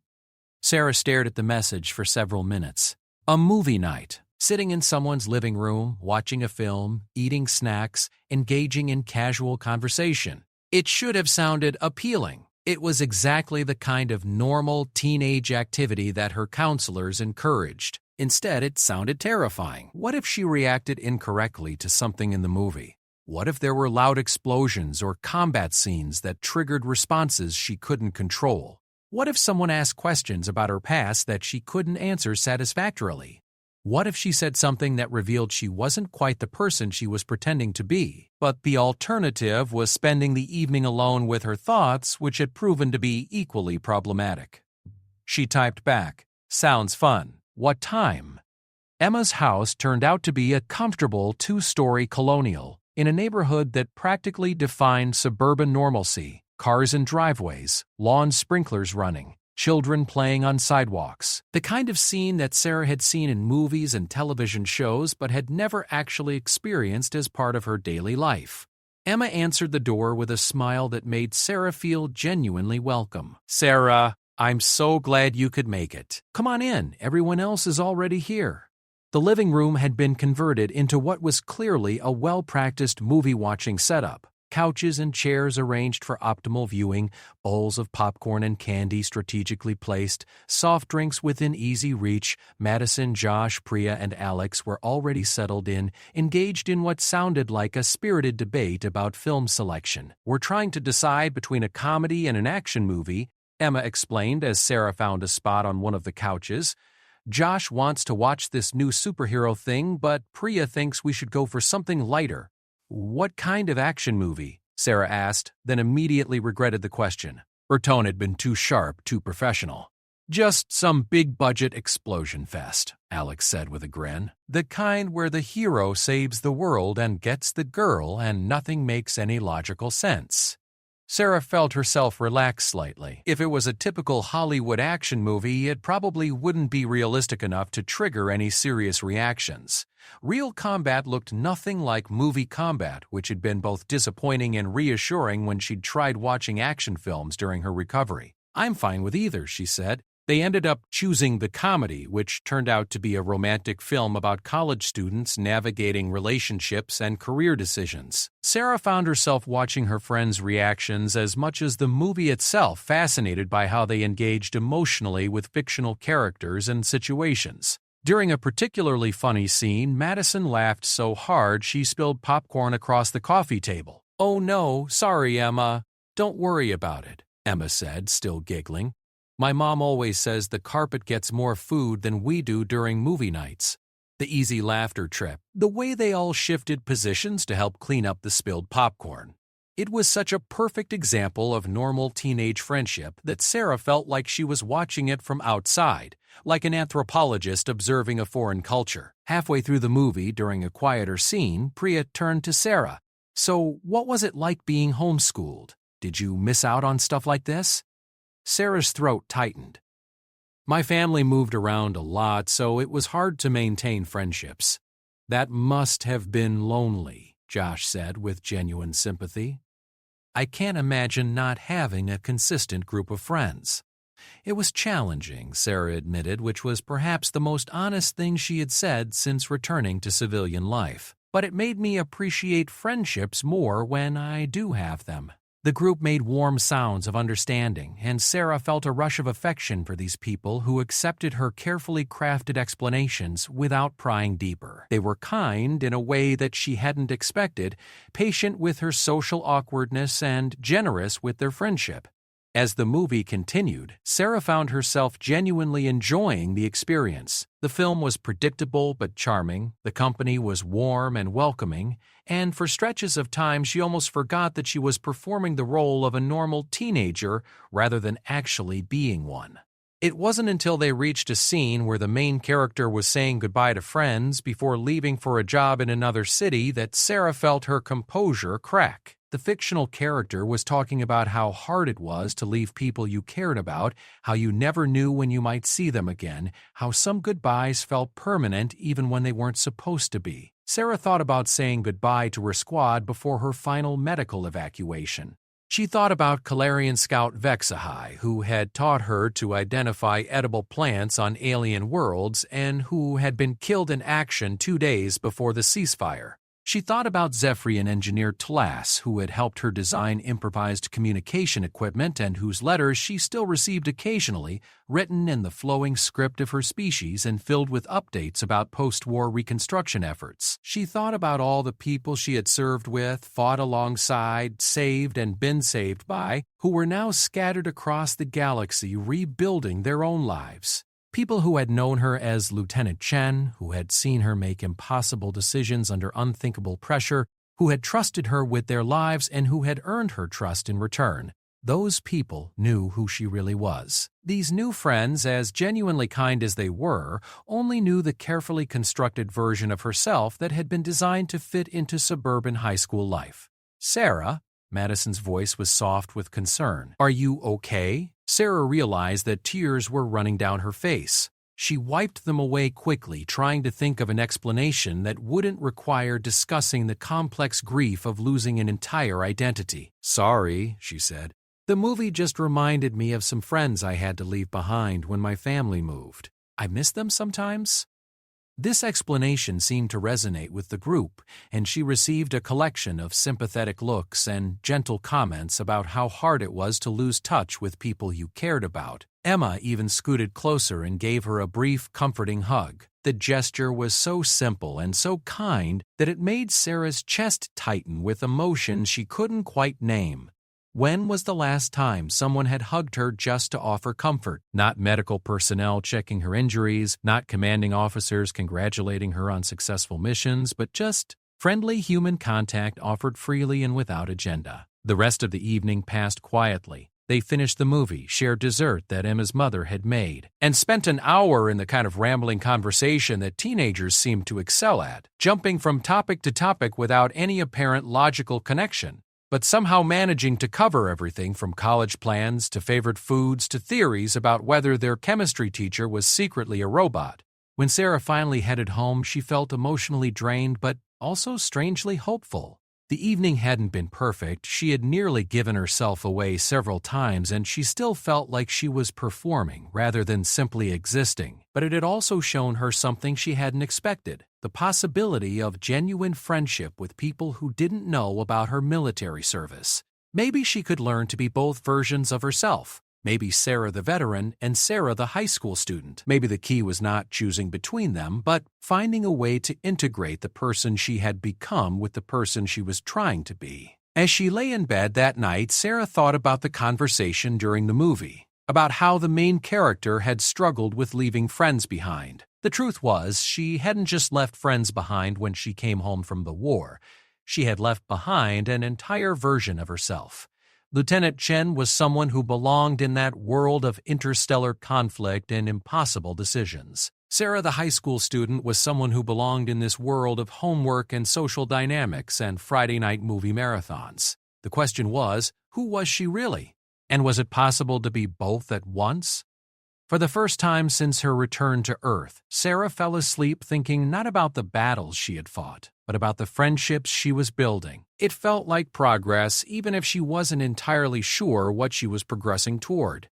Sarah stared at the message for several minutes. A movie night. Sitting in someone's living room, watching a film, eating snacks, engaging in casual conversation. It should have sounded appealing. It was exactly the kind of normal teenage activity that her counselors encouraged. Instead, it sounded terrifying. What if she reacted incorrectly to something in the movie? What if there were loud explosions or combat scenes that triggered responses she couldn't control? What if someone asked questions about her past that she couldn't answer satisfactorily? What if she said something that revealed she wasn't quite the person she was pretending to be, but the alternative was spending the evening alone with her thoughts, which had proven to be equally problematic? She typed back, "Sounds fun. What time?" Emma's house turned out to be a comfortable two-story colonial in a neighborhood that practically defined suburban normalcy: cars in driveways, lawn sprinklers running, children playing on sidewalks. The kind of scene that Sarah had seen in movies and television shows but had never actually experienced as part of her daily life. Emma answered the door with a smile that made Sarah feel genuinely welcome. "Sarah, I'm so glad you could make it. Come on in, everyone else is already here." The living room had been converted into what was clearly a well-practiced movie-watching setup. Couches and chairs arranged for optimal viewing, bowls of popcorn and candy strategically placed, soft drinks within easy reach. Madison, Josh, Priya, and Alex were already settled in, engaged in what sounded like a spirited debate about film selection. "We're trying to decide between a comedy and an action movie," Emma explained as Sarah found a spot on one of the couches. "Josh wants to watch this new superhero thing, but Priya thinks we should go for something lighter." "What kind of action movie?" Sarah asked, then immediately regretted the question. Her tone had been too sharp, too professional. "Just some big-budget explosion fest," Alex said with a grin. "The kind where the hero saves the world and gets the girl and nothing makes any logical sense." Sarah felt herself relax slightly. If it was a typical Hollywood action movie, it probably wouldn't be realistic enough to trigger any serious reactions. Real combat looked nothing like movie combat, which had been both disappointing and reassuring when she'd tried watching action films during her recovery. "I'm fine with either," she said. They ended up choosing the comedy, which turned out to be a romantic film about college students navigating relationships and career decisions. Sarah found herself watching her friends' reactions as much as the movie itself, fascinated by how they engaged emotionally with fictional characters and situations. During a particularly funny scene, Madison laughed so hard she spilled popcorn across the coffee table. "Oh no, sorry, Emma. Don't worry about it," Emma said, still giggling. "My mom always says the carpet gets more food than we do during movie nights." The easy laughter trip, the way they all shifted positions to help clean up the spilled popcorn. It was such a perfect example of normal teenage friendship that Sarah felt like she was watching it from outside, like an anthropologist observing a foreign culture. Halfway through the movie, during a quieter scene, Priya turned to Sarah. "So, what was it like being homeschooled? Did you miss out on stuff like this?" Sarah's throat tightened. "My family moved around a lot, so it was hard to maintain friendships." "That must have been lonely," Josh said with genuine sympathy. "I can't imagine not having a consistent group of friends." It was challenging, Sarah admitted, which was perhaps the most honest thing she had said since returning to civilian life. "But it made me appreciate friendships more when I do have them." The group made warm sounds of understanding, and Sarah felt a rush of affection for these people who accepted her carefully crafted explanations without prying deeper. They were kind in a way that she hadn't expected, patient with her social awkwardness, and generous with their friendship. As the movie continued, Sarah found herself genuinely enjoying the experience. The film was predictable but charming, the company was warm and welcoming, and for stretches of time she almost forgot that she was performing the role of a normal teenager rather than actually being one. It wasn't until they reached a scene where the main character was saying goodbye to friends before leaving for a job in another city that Sarah felt her composure crack. The fictional character was talking about how hard it was to leave people you cared about, how you never knew when you might see them again, how some goodbyes felt permanent even when they weren't supposed to be. Sarah thought about saying goodbye to her squad before her final medical evacuation. She thought about Calarian Scout Vexahai, who had taught her to identify edible plants on alien worlds and who had been killed in action 2 days before the ceasefire. She thought about Zephyrian engineer Tlass, who had helped her design improvised communication equipment and whose letters she still received occasionally, written in the flowing script of her species and filled with updates about post-war reconstruction efforts. She thought about all the people she had served with, fought alongside, saved and been saved by, who were now scattered across the galaxy rebuilding their own lives. People who had known her as Lieutenant Chen, who had seen her make impossible decisions under unthinkable pressure, who had trusted her with their lives and who had earned her trust in return. Those people knew who she really was. These new friends, as genuinely kind as they were, only knew the carefully constructed version of herself that had been designed to fit into suburban high school life. "Sarah," Madison's voice was soft with concern. "Are you okay?" Sarah realized that tears were running down her face. She wiped them away quickly, trying to think of an explanation that wouldn't require discussing the complex grief of losing an entire identity. "Sorry," she said. "The movie just reminded me of some friends I had to leave behind when my family moved. I miss them sometimes." This explanation seemed to resonate with the group, and she received a collection of sympathetic looks and gentle comments about how hard it was to lose touch with people you cared about. Emma even scooted closer and gave her a brief, comforting hug. The gesture was so simple and so kind that it made Sarah's chest tighten with emotion she couldn't quite name. When was the last time someone had hugged her just to offer comfort? Not medical personnel checking her injuries, not commanding officers congratulating her on successful missions, but just friendly human contact offered freely and without agenda. The rest of the evening passed quietly. They finished the movie, shared dessert that Emma's mother had made, and spent an hour in the kind of rambling conversation that teenagers seem to excel at, jumping from topic to topic without any apparent logical connection, but somehow managing to cover everything from college plans to favorite foods to theories about whether their chemistry teacher was secretly a robot. When Sarah finally headed home, she felt emotionally drained but also strangely hopeful. The evening hadn't been perfect. She had nearly given herself away several times, and she still felt like she was performing rather than simply existing. But it had also shown her something she hadn't expected: the possibility of genuine friendship with people who didn't know about her military service. Maybe she could learn to be both versions of herself. Maybe Sarah the veteran and Sarah the high school student. Maybe the key was not choosing between them, but finding a way to integrate the person she had become with the person she was trying to be. As she lay in bed that night, Sarah thought about the conversation during the movie, about how the main character had struggled with leaving friends behind. The truth was, she hadn't just left friends behind when she came home from the war. She had left behind an entire version of herself. Lieutenant Chen was someone who belonged in that world of interstellar conflict and impossible decisions. Sarah, the high school student, was someone who belonged in this world of homework and social dynamics and Friday night movie marathons. The question was, who was she really? And was it possible to be both at once? For the first time since her return to Earth, Sarah fell asleep thinking not about the battles she had fought, but about the friendships she was building. It felt like progress, even if she wasn't entirely sure what she was progressing toward.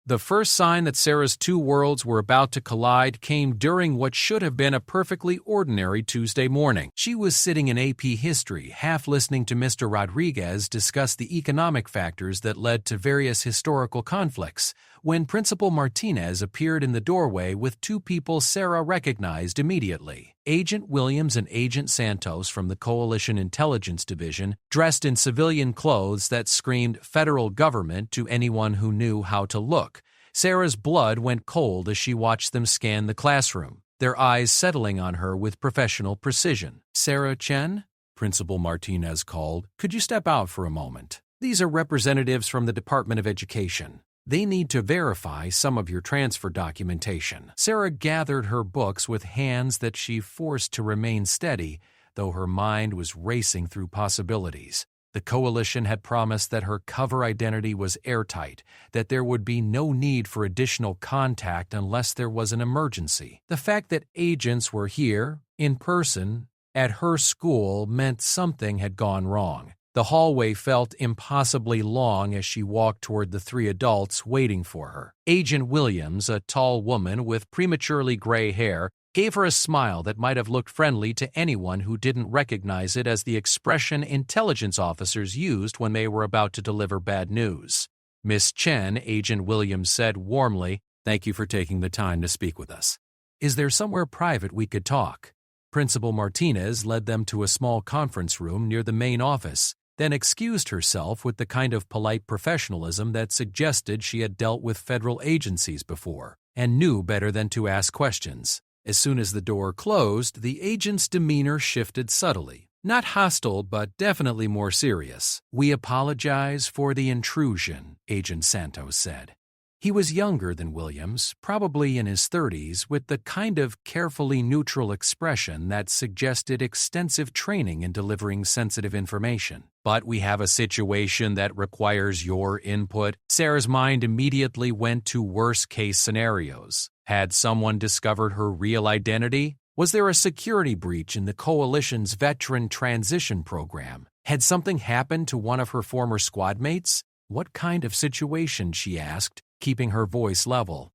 The first sign that Sarah's two worlds were about to collide came during what should have been a perfectly ordinary Tuesday morning. She was sitting in AP History, half listening to Mr. Rodriguez discuss the economic factors that led to various historical conflicts, when Principal Martinez appeared in the doorway with two people Sarah recognized immediately: Agent Williams and Agent Santos from the Coalition Intelligence Division, dressed in civilian clothes that screamed federal government to anyone who knew how to look. Sarah's blood went cold as she watched them scan the classroom, their eyes settling on her with professional precision. "Sarah Chen?" Principal Martinez called. "Could you step out for a moment? These are representatives from the Department of Education. They need to verify some of your transfer documentation." Sarah gathered her books with hands that she forced to remain steady, though her mind was racing through possibilities. The coalition had promised that her cover identity was airtight, that there would be no need for additional contact unless there was an emergency. The fact that agents were here, in person, at her school meant something had gone wrong. The hallway felt impossibly long as she walked toward the three adults waiting for her. Agent Williams, a tall woman with prematurely gray hair, gave her a smile that might have looked friendly to anyone who didn't recognize it as the expression intelligence officers used when they were about to deliver bad news. "Miss Chen," Agent Williams said warmly, "thank you for taking the time to speak with us. Is there somewhere private we could talk?" Principal Martinez led them to a small conference room near the main office, then excused herself with the kind of polite professionalism that suggested she had dealt with federal agencies before. and knew better than to ask questions. As soon as the door closed, the agent's demeanor shifted subtly. Not hostile, but definitely more serious. "We apologize for the intrusion," Agent Santos said. He was younger than Williams, probably in his 30s, with the kind of carefully neutral expression that suggested extensive training in delivering sensitive information. "But we have a situation that requires your input." Sarah's mind immediately went to worst-case scenarios. Had someone discovered her real identity? Was there a security breach in the Coalition's veteran transition program? Had something happened to one of her former squad mates? What kind of situation, she asked, keeping her voice level.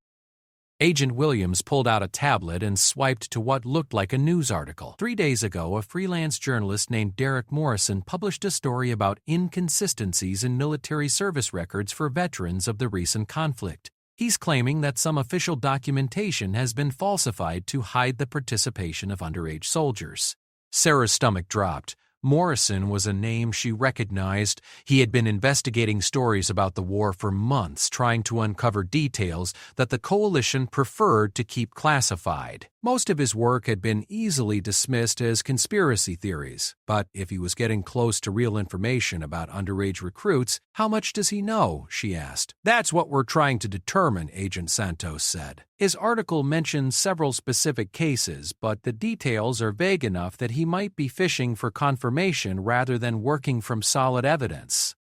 Agent Williams pulled out a tablet and swiped to what looked like a news article. 3 days ago, a freelance journalist named Derek Morrison published a story about inconsistencies in military service records for veterans of the recent conflict. He's claiming that some official documentation has been falsified to hide the participation of underage soldiers. Sarah's stomach dropped. Morrison was a name she recognized. He had been investigating stories about the war for months, trying to uncover details that the Coalition preferred to keep classified. Most of his work had been easily dismissed as conspiracy theories, but if he was getting close to real information about underage recruits, how much does he know, she asked. "That's what we're trying to determine," Agent Santos said. His article mentions several specific cases, but the details are vague enough that he might be fishing for confirmation rather than working from solid evidence.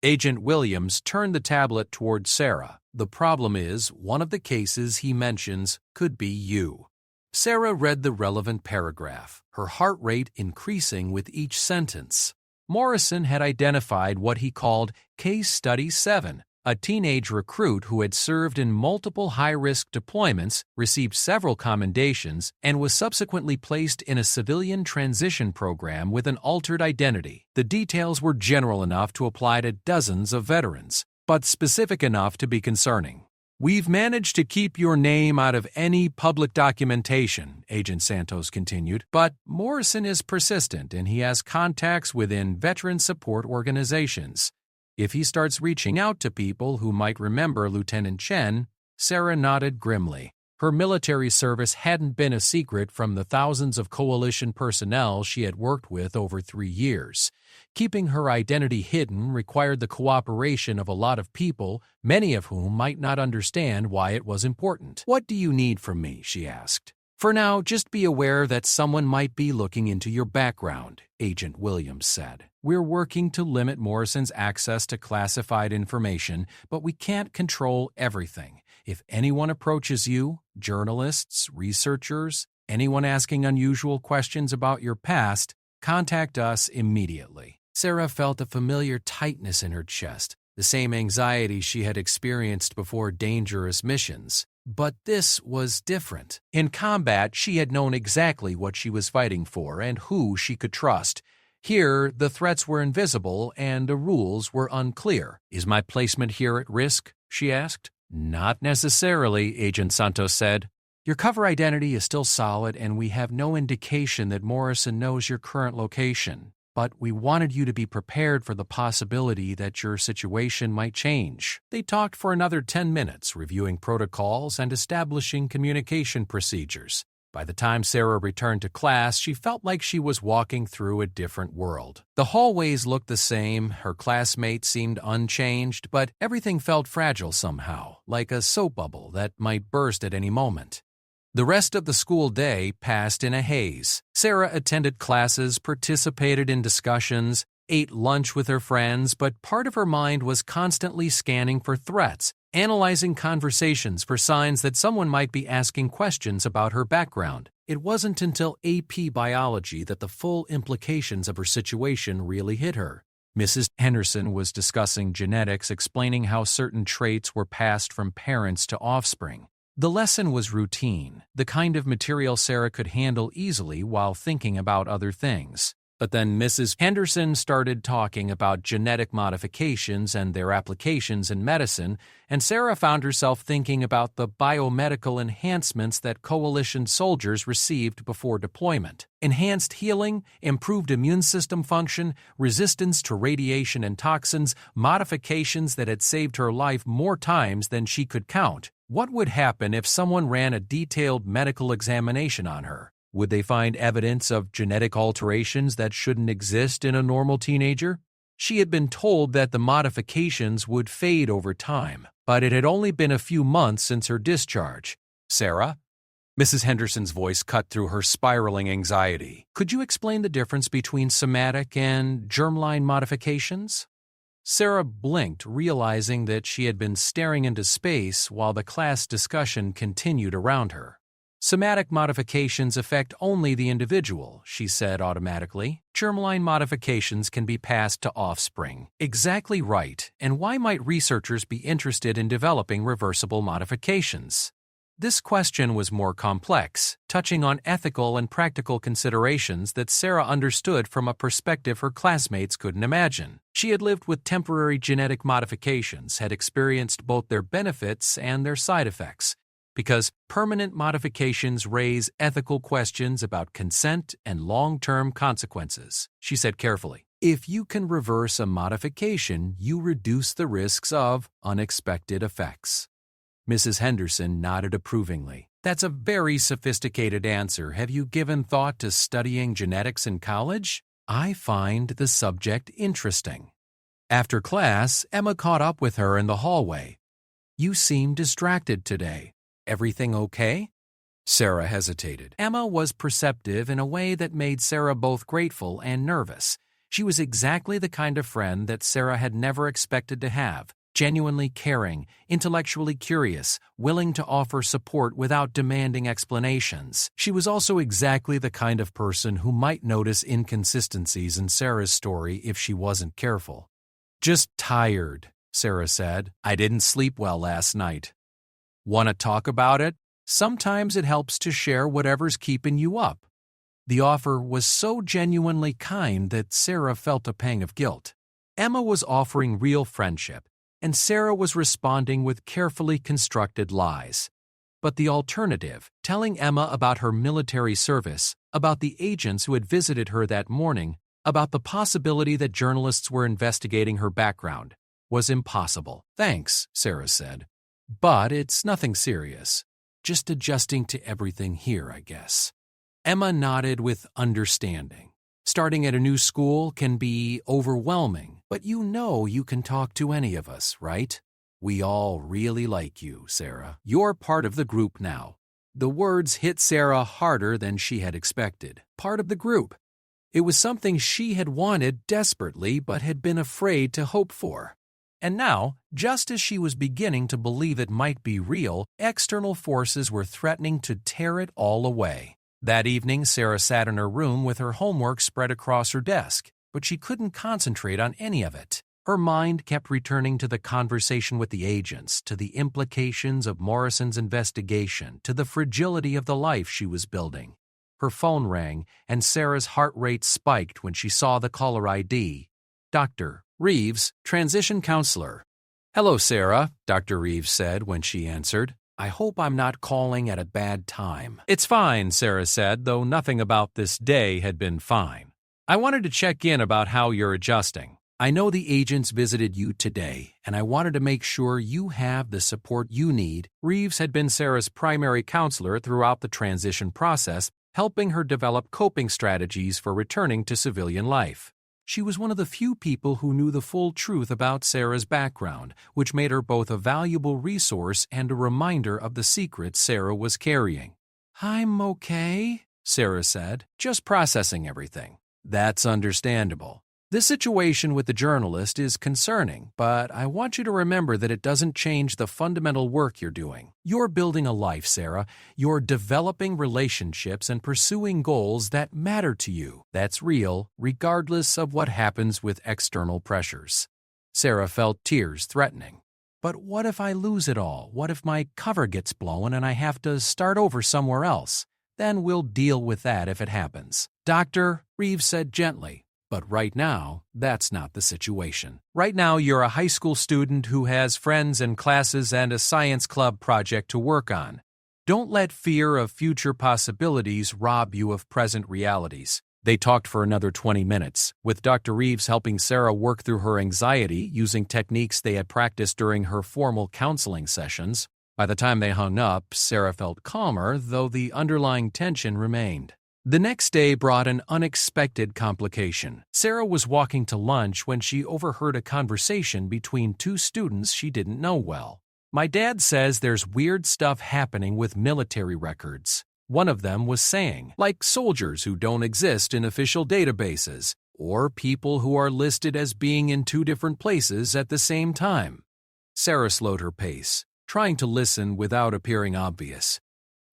Agent Williams turned the tablet toward Sarah. "The problem is, one of the cases he mentions could be you." Sarah read the relevant paragraph, her heart rate increasing with each sentence. Morrison had identified what he called Case Study 7, a teenage recruit who had served in multiple high-risk deployments, received several commendations, and was subsequently placed in a civilian transition program with an altered identity. The details were general enough to apply to dozens of veterans, but specific enough to be concerning. "We've managed to keep your name out of any public documentation," Agent Santos continued, "but Morrison is persistent and he has contacts within veteran support organizations. If he starts reaching out to people who might remember Lieutenant Chen," Sarah nodded grimly. Her military service hadn't been a secret from the thousands of Coalition personnel she had worked with over 3 years. Keeping her identity hidden required the cooperation of a lot of people, many of whom might not understand why it was important. "What do you need from me?" she asked. "For now, just be aware that someone might be looking into your background," Agent Williams said. "We're working to limit Morrison's access to classified information, but we can't control everything. If anyone approaches you, journalists, researchers, anyone asking unusual questions about your past, contact us immediately." Sarah felt a familiar tightness in her chest, the same anxiety she had experienced before dangerous missions. But this was different. In combat, she had known exactly what she was fighting for and who she could trust. Here, the threats were invisible and the rules were unclear. "Is my placement here at risk?" she asked. "Not necessarily," Agent Santos said. "Your cover identity is still solid and we have no indication that Morrison knows your current location. But we wanted you to be prepared for the possibility that your situation might change." They talked for another 10 minutes, reviewing protocols and establishing communication procedures. By the time Sarah returned to class, she felt like she was walking through a different world. The hallways looked the same, her classmates seemed unchanged, but everything felt fragile somehow, like a soap bubble that might burst at any moment. The rest of the school day passed in a haze. Sarah attended classes, participated in discussions, ate lunch with her friends, but part of her mind was constantly scanning for threats, analyzing conversations for signs that someone might be asking questions about her background. It wasn't until AP Biology that the full implications of her situation really hit her. Mrs. Henderson was discussing genetics, explaining how certain traits were passed from parents to offspring. The lesson was routine, the kind of material Sarah could handle easily while thinking about other things. But then Mrs. Henderson started talking about genetic modifications and their applications in medicine, and Sarah found herself thinking about the biomedical enhancements that Coalition soldiers received before deployment. Enhanced healing, improved immune system function, resistance to radiation and toxins, modifications that had saved her life more times than she could count. What would happen if someone ran a detailed medical examination on her? Would they find evidence of genetic alterations that shouldn't exist in a normal teenager? She had been told that the modifications would fade over time, but it had only been a few months since her discharge. Sarah? Mrs. Henderson's voice cut through her spiraling anxiety. Could you explain the difference between somatic and germline modifications? Sarah blinked, realizing that she had been staring into space while the class discussion continued around her. Somatic modifications affect only the individual, she said automatically. Germline modifications can be passed to offspring. Exactly right, and why might researchers be interested in developing reversible modifications? This question was more complex, touching on ethical and practical considerations that Sarah understood from a perspective her classmates couldn't imagine. She had lived with temporary genetic modifications, had experienced both their benefits and their side effects, because permanent modifications raise ethical questions about consent and long-term consequences. She said carefully, "If you can reverse a modification, you reduce the risks of unexpected effects." Mrs. Henderson nodded approvingly. "That's a very sophisticated answer. Have you given thought to studying genetics in college? I find the subject interesting." After class, Emma caught up with her in the hallway. "You seem distracted today. Everything okay?" Sarah hesitated. Emma was perceptive in a way that made Sarah both grateful and nervous. She was exactly the kind of friend that Sarah had never expected to have. Genuinely caring, intellectually curious, willing to offer support without demanding explanations. She was also exactly the kind of person who might notice inconsistencies in Sarah's story if she wasn't careful. "Just tired," Sarah said. "I didn't sleep well last night." "Want to talk about it? Sometimes it helps to share whatever's keeping you up." The offer was so genuinely kind that Sarah felt a pang of guilt. Emma was offering real friendship, and Sarah was responding with carefully constructed lies. But the alternative, telling Emma about her military service, about the agents who had visited her that morning, about the possibility that journalists were investigating her background, was impossible. "Thanks," Sarah said. "But it's nothing serious. Just adjusting to everything here, I guess." Emma nodded with understanding. Starting at a new school can be overwhelming, but you can talk to any of us, right? "We all really like you, Sarah. You're part of the group now." The words hit Sarah harder than she had expected. Part of the group. It was something she had wanted desperately but had been afraid to hope for. And now, just as she was beginning to believe it might be real, external forces were threatening to tear it all away. That evening, Sarah sat in her room with her homework spread across her desk, but she couldn't concentrate on any of it. Her mind kept returning to the conversation with the agents, to the implications of Morrison's investigation, to the fragility of the life she was building. Her phone rang, and Sarah's heart rate spiked when she saw the caller ID. "Dr. Reeves, transition counselor." "Hello, Sarah," Dr. Reeves said when she answered. "I hope I'm not calling at a bad time." "It's fine," Sarah said, though nothing about this day had been fine. "I wanted to check in about how you're adjusting. I know the agents visited you today, and I wanted to make sure you have the support you need." Reeves had been Sarah's primary counselor throughout the transition process, helping her develop coping strategies for returning to civilian life. She was one of the few people who knew the full truth about Sarah's background, which made her both a valuable resource and a reminder of the secrets Sarah was carrying. "I'm okay," Sarah said, "just processing everything." "That's understandable. This situation with the journalist is concerning, but I want you to remember that it doesn't change the fundamental work you're doing. You're building a life, Sarah. You're developing relationships and pursuing goals that matter to you. That's real, regardless of what happens with external pressures." Sarah felt tears threatening. "But what if I lose it all? What if my cover gets blown and I have to start over somewhere else? Then we'll deal with that if it happens." "Doctor," Reeves said gently, "but right now, that's not the situation. Right now, you're a high school student who has friends and classes and a science club project to work on. Don't let fear of future possibilities rob you of present realities." They talked for another 20 minutes, with Dr. Reeves helping Sarah work through her anxiety using techniques they had practiced during her formal counseling sessions. By the time they hung up, Sarah felt calmer, though the underlying tension remained. The next day brought an unexpected complication. Sarah was walking to lunch when she overheard a conversation between two students she didn't know well. "My dad says there's weird stuff happening with military records," one of them was saying, like soldiers who don't exist in official databases, or people who are listed as being in two different places at the same time. Sarah slowed her pace, trying to listen without appearing obvious.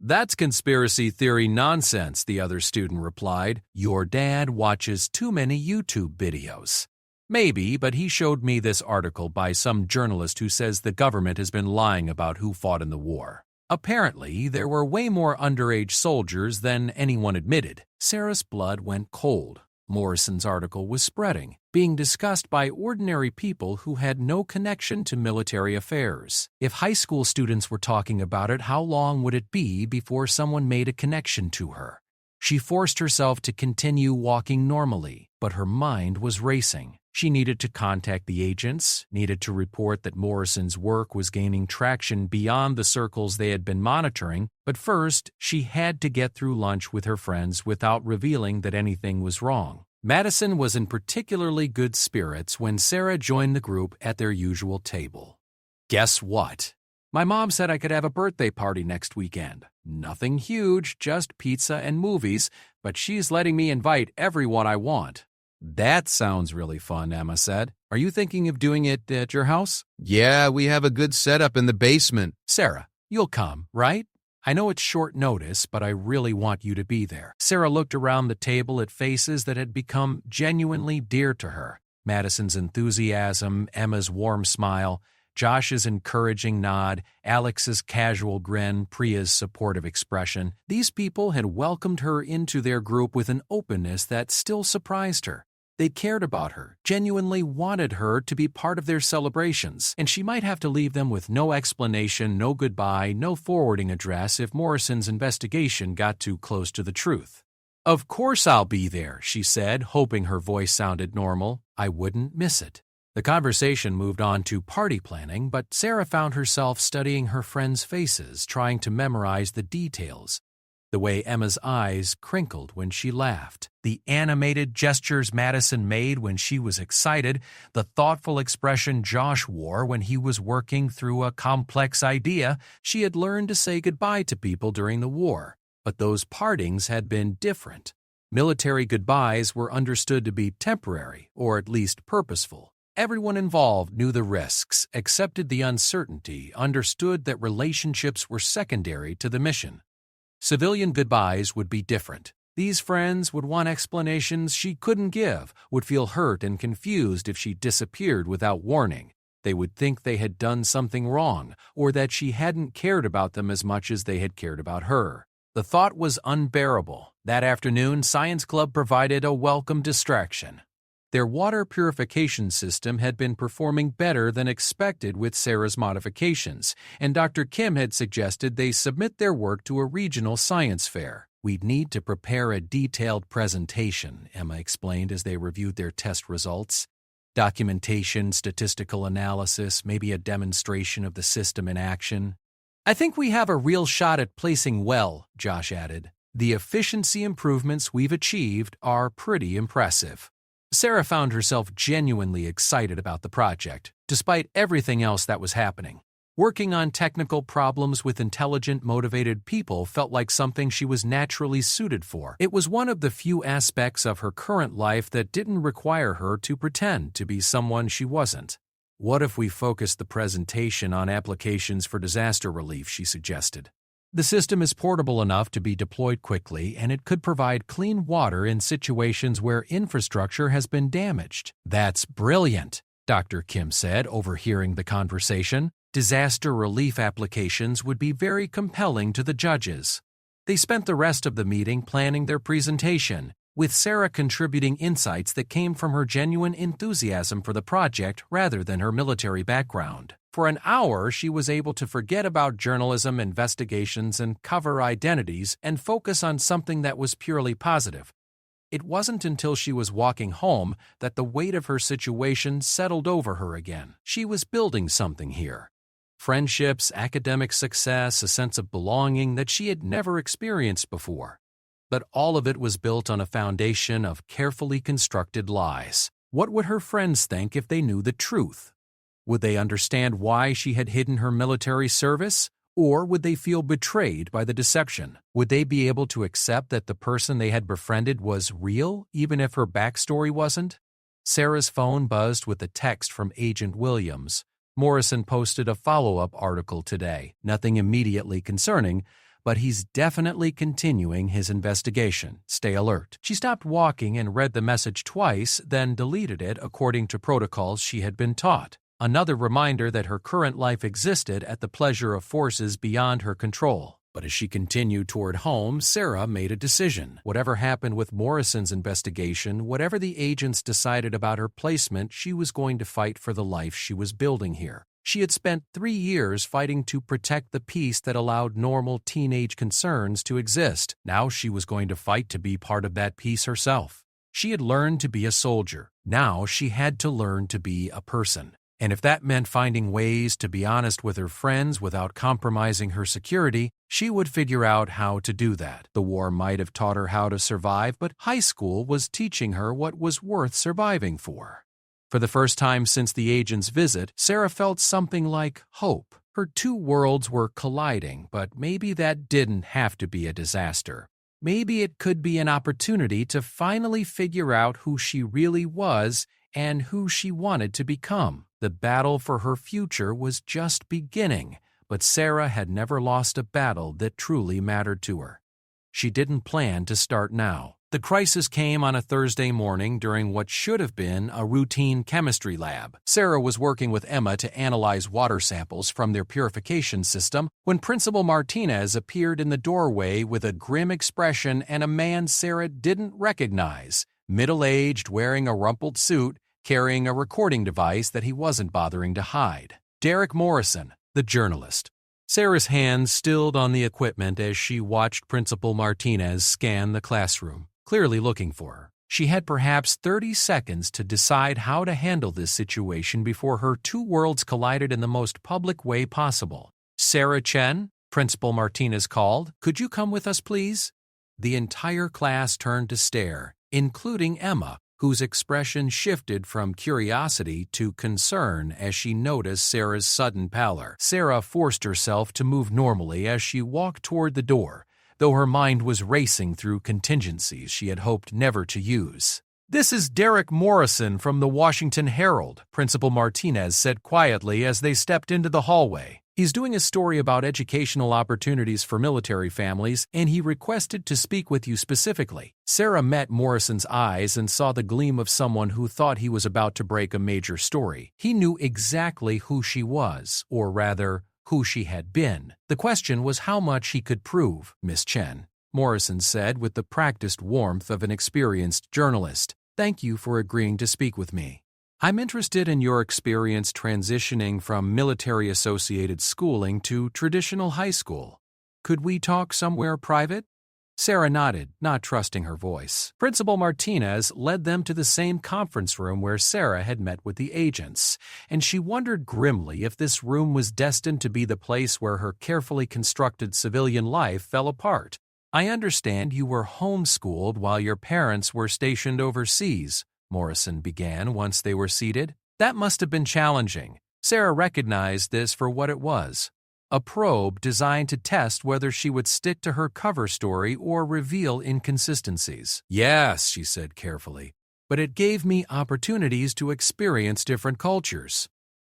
"That's conspiracy theory nonsense," the other student replied. "Your dad watches too many YouTube videos." "Maybe, but he showed me this article by some journalist who says the government has been lying about who fought in the war. Apparently, there were way more underage soldiers than anyone admitted." Sarah's blood went cold. Morrison's article was spreading, being discussed by ordinary people who had no connection to military affairs. If high school students were talking about it, how long would it be before someone made a connection to her? She forced herself to continue walking normally, but her mind was racing. She needed to contact the agents, needed to report that Morrison's work was gaining traction beyond the circles they had been monitoring, but first, she had to get through lunch with her friends without revealing that anything was wrong. Madison was in particularly good spirits when Sarah joined the group at their usual table. "Guess what? My mom said I could have a birthday party next weekend. Nothing huge, just pizza and movies, but she's letting me invite everyone I want." "That sounds really fun," Emma said. "Are you thinking of doing it at your house?" "Yeah, we have a good setup in the basement." "Sarah, you'll come, right? I know it's short notice, but I really want you to be there." Sarah looked around the table at faces that had become genuinely dear to her. Madison's enthusiasm, Emma's warm smile, Josh's encouraging nod, Alex's casual grin, Priya's supportive expression. These people had welcomed her into their group with an openness that still surprised her. They cared about her, genuinely wanted her to be part of their celebrations, and she might have to leave them with no explanation, no goodbye, no forwarding address if Morrison's investigation got too close to the truth. "Of course I'll be there," she said, hoping her voice sounded normal. "I wouldn't miss it." The conversation moved on to party planning, but Sarah found herself studying her friends' faces, trying to memorize the details. The way Emma's eyes crinkled when she laughed, the animated gestures Madison made when she was excited, the thoughtful expression Josh wore when he was working through a complex idea. She had learned to say goodbye to people during the war, but those partings had been different. Military goodbyes were understood to be temporary, or at least purposeful. Everyone involved knew the risks, accepted the uncertainty, understood that relationships were secondary to the mission. Civilian goodbyes would be different. These friends would want explanations she couldn't give, would feel hurt and confused if she disappeared without warning. They would think they had done something wrong, or that she hadn't cared about them as much as they had cared about her. The thought was unbearable. That afternoon, Science Club provided a welcome distraction. Their water purification system had been performing better than expected with Sarah's modifications, and Dr. Kim had suggested they submit their work to a regional science fair. "We'd need to prepare a detailed presentation," Emma explained as they reviewed their test results. "Documentation, statistical analysis, maybe a demonstration of the system in action." "I think we have a real shot at placing well," Josh added. "The efficiency improvements we've achieved are pretty impressive." Sarah found herself genuinely excited about the project, despite everything else that was happening. Working on technical problems with intelligent, motivated people felt like something she was naturally suited for. It was one of the few aspects of her current life that didn't require her to pretend to be someone she wasn't. "What if we focused the presentation on applications for disaster relief?" she suggested. "The system is portable enough to be deployed quickly, and it could provide clean water in situations where infrastructure has been damaged." "That's brilliant," Dr. Kim said, overhearing the conversation. "Disaster relief applications would be very compelling to the judges." They spent the rest of the meeting planning their presentation, with Sarah contributing insights that came from her genuine enthusiasm for the project rather than her military background. For an hour, she was able to forget about journalism, investigations, and cover identities and focus on something that was purely positive. It wasn't until she was walking home that the weight of her situation settled over her again. She was building something here. friendships, academic success, a sense of belonging that she had never experienced before. But all of it was built on a foundation of carefully constructed lies. What would her friends think if they knew the truth? Would they understand why she had hidden her military service? Or would they feel betrayed by the deception? Would they be able to accept that the person they had befriended was real, even if her backstory wasn't? Sarah's phone buzzed with a text from Agent Williams. Morrison posted a follow-up article today. Nothing immediately concerning, but he's definitely continuing his investigation. Stay alert. She stopped walking and read the message twice, then deleted it according to protocols she had been taught. Another reminder that her current life existed at the pleasure of forces beyond her control. But as she continued toward home, Sarah made a decision. Whatever happened with Morrison's investigation, whatever the agents decided about her placement, she was going to fight for the life she was building here. She had spent 3 years fighting to protect the peace that allowed normal teenage concerns to exist. Now she was going to fight to be part of that peace herself. She had learned to be a soldier. Now she had to learn to be a person. And if that meant finding ways to be honest with her friends without compromising her security, she would figure out how to do that. The war might have taught her how to survive, but high school was teaching her what was worth surviving for. For the first time since the agent's visit, Sarah felt something like hope. Her two worlds were colliding, but maybe that didn't have to be a disaster. Maybe it could be an opportunity to finally figure out who she really was and who she wanted to become. The battle for her future was just beginning, but Sarah had never lost a battle that truly mattered to her. She didn't plan to start now. The crisis came on a Thursday morning during what should have been a routine chemistry lab. Sarah was working with Emma to analyze water samples from their purification system when Principal Martinez appeared in the doorway with a grim expression and a man Sarah didn't recognize, middle-aged, wearing a rumpled suit, carrying a recording device that he wasn't bothering to hide. Derek Morrison, the journalist. Sarah's hands stilled on the equipment as she watched Principal Martinez scan the classroom, clearly looking for her. She had perhaps 30 seconds to decide how to handle this situation before her two worlds collided in the most public way possible. "Sarah Chen," Principal Martinez called, "could you come with us, please?" The entire class turned to stare, including Emma, whose expression shifted from curiosity to concern as she noticed Sarah's sudden pallor. Sarah forced herself to move normally as she walked toward the door, though her mind was racing through contingencies she had hoped never to use. "This is Derek Morrison from the Washington Herald," Principal Martinez said quietly as they stepped into the hallway. "He's doing a story about educational opportunities for military families, and he requested to speak with you specifically." Sarah met Morrison's eyes and saw the gleam of someone who thought he was about to break a major story. He knew exactly who she was, or rather, who she had been. The question was how much he could prove, "Miss Chen," Morrison said with the practiced warmth of an experienced journalist. "Thank you for agreeing to speak with me. I'm interested in your experience transitioning from military-associated schooling to traditional high school. Could we talk somewhere private?" Sarah nodded, not trusting her voice. Principal Martinez led them to the same conference room where Sarah had met with the agents, and she wondered grimly if this room was destined to be the place where her carefully constructed civilian life fell apart. "I understand you were homeschooled while your parents were stationed overseas," Morrison began once they were seated. That must have been challenging. Sarah recognized this for what it was. A probe designed to test whether she would stick to her cover story or reveal inconsistencies. "Yes," she said carefully, "but it gave me opportunities to experience different cultures."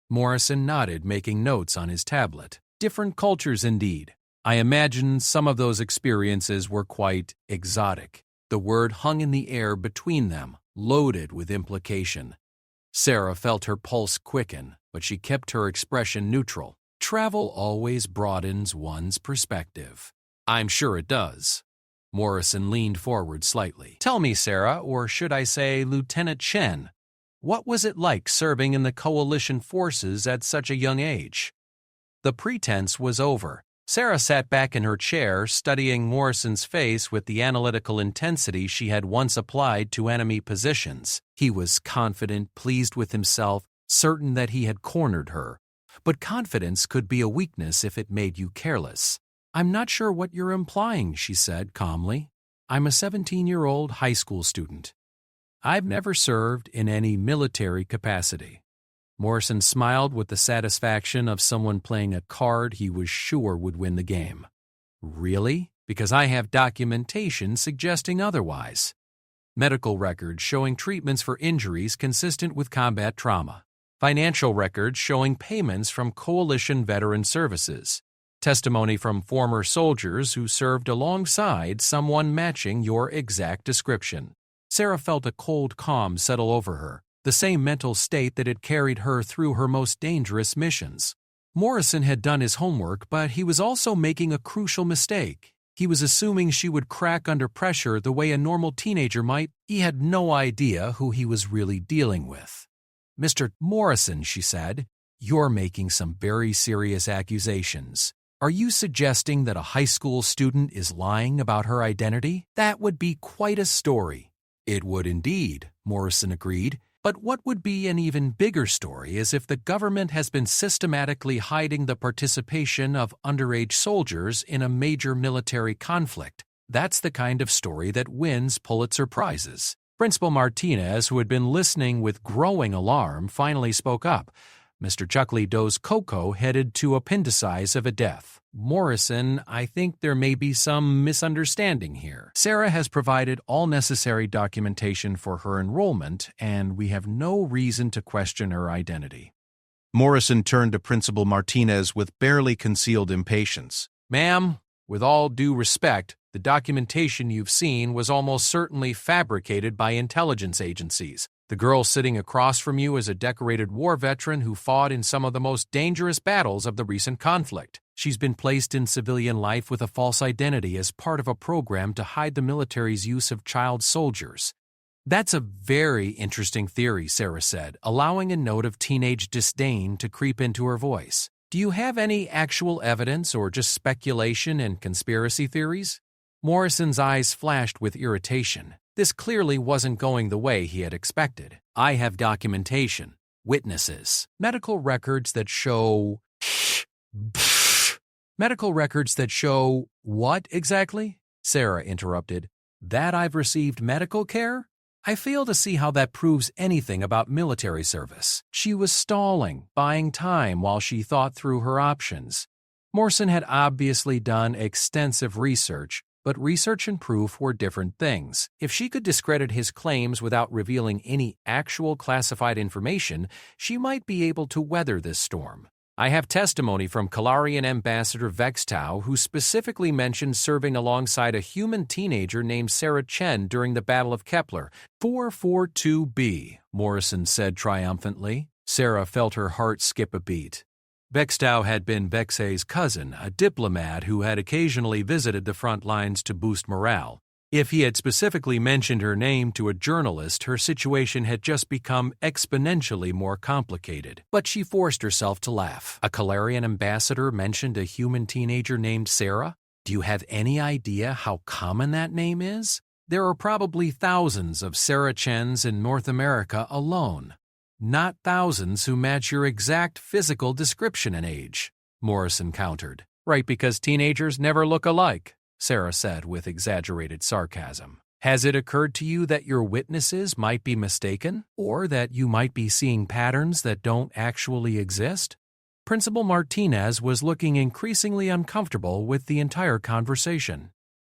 Morrison nodded, making notes on his tablet. "Different cultures indeed. I imagine some of those experiences were quite exotic." The word hung in the air between them, loaded with implication. Sarah felt her pulse quicken, but she kept her expression neutral. Travel always broadens one's perspective. "I'm sure it does." Morrison leaned forward slightly. "Tell me, Sarah, or should I say Lieutenant Chen, what was it like serving in the coalition forces at such a young age?" The pretense was over. Sarah sat back in her chair, studying Morrison's face with the analytical intensity she had once applied to enemy positions. He was confident, pleased with himself, certain that he had cornered her. but confidence could be a weakness if it made you careless. "I'm not sure what you're implying," she said calmly. "I'm a 17-year-old high school student. I've never served in any military capacity." Morrison smiled with the satisfaction of someone playing a card he was sure would win the game. "Really? Because I have documentation suggesting otherwise. Medical records showing treatments for injuries consistent with combat trauma. Financial records showing payments from coalition veteran services. Testimony from former soldiers who served alongside someone matching your exact description." Sarah felt a cold calm settle over her, the same mental state that had carried her through her most dangerous missions. Morrison had done his homework, but he was also making a crucial mistake. He was assuming she would crack under pressure the way a normal teenager might. He had no idea who he was really dealing with. "Mr. Morrison," she said, "you're making some very serious accusations. Are you suggesting that a high school student is lying about her identity? That would be quite a story." "It would indeed," Morrison agreed. "But what would be an even bigger story is if the government has been systematically hiding the participation of underage soldiers in a major military conflict. That's the kind of story that wins Pulitzer Prizes." Principal Martinez, who had been listening with growing alarm, finally spoke up. Mr. Chuckley Doe's Coco headed to appendicize of a death. "Morrison, I think there may be some misunderstanding here. Sarah has provided all necessary documentation for her enrollment, and we have no reason to question her identity." Morrison turned to Principal Martinez with barely concealed impatience. "Ma'am, with all due respect, the documentation you've seen was almost certainly fabricated by intelligence agencies. The girl sitting across from you is a decorated war veteran who fought in some of the most dangerous battles of the recent conflict. She's been placed in civilian life with a false identity as part of a program to hide the military's use of child soldiers." "That's a very interesting theory," Sarah said, allowing a note of teenage disdain to creep into her voice. "Do you have any actual evidence or just speculation and conspiracy theories?" Morrison's eyes flashed with irritation. This clearly wasn't going the way he had expected. "I have documentation, witnesses, medical records that show..." "Medical records that show what exactly?" Sarah interrupted. "That I've received medical care? I fail to see how that proves anything about military service." She was stalling, buying time while she thought through her options. Morrison had obviously done extensive research, but research and proof were different things. If she could discredit his claims without revealing any actual classified information, she might be able to weather this storm. "I have testimony from Kalarian Ambassador Vextau, who specifically mentioned serving alongside a human teenager named Sarah Chen during the Battle of Kepler. 442B, Morrison said triumphantly. Sarah felt her heart skip a beat. Vextau had been Vexay's cousin, a diplomat who had occasionally visited the front lines to boost morale. If he had specifically mentioned her name to a journalist, her situation had just become exponentially more complicated. But she forced herself to laugh. A Kalarian ambassador mentioned a human teenager named Sarah? Do you have any idea how common that name is? There are probably thousands of Sarah Chens in North America alone. Not thousands who match your exact physical description and age, Morrison countered. Right, because teenagers never look alike, Sarah said with exaggerated sarcasm. Has it occurred to you that your witnesses might be mistaken, or that you might be seeing patterns that don't actually exist? Principal Martinez was looking increasingly uncomfortable with the entire conversation.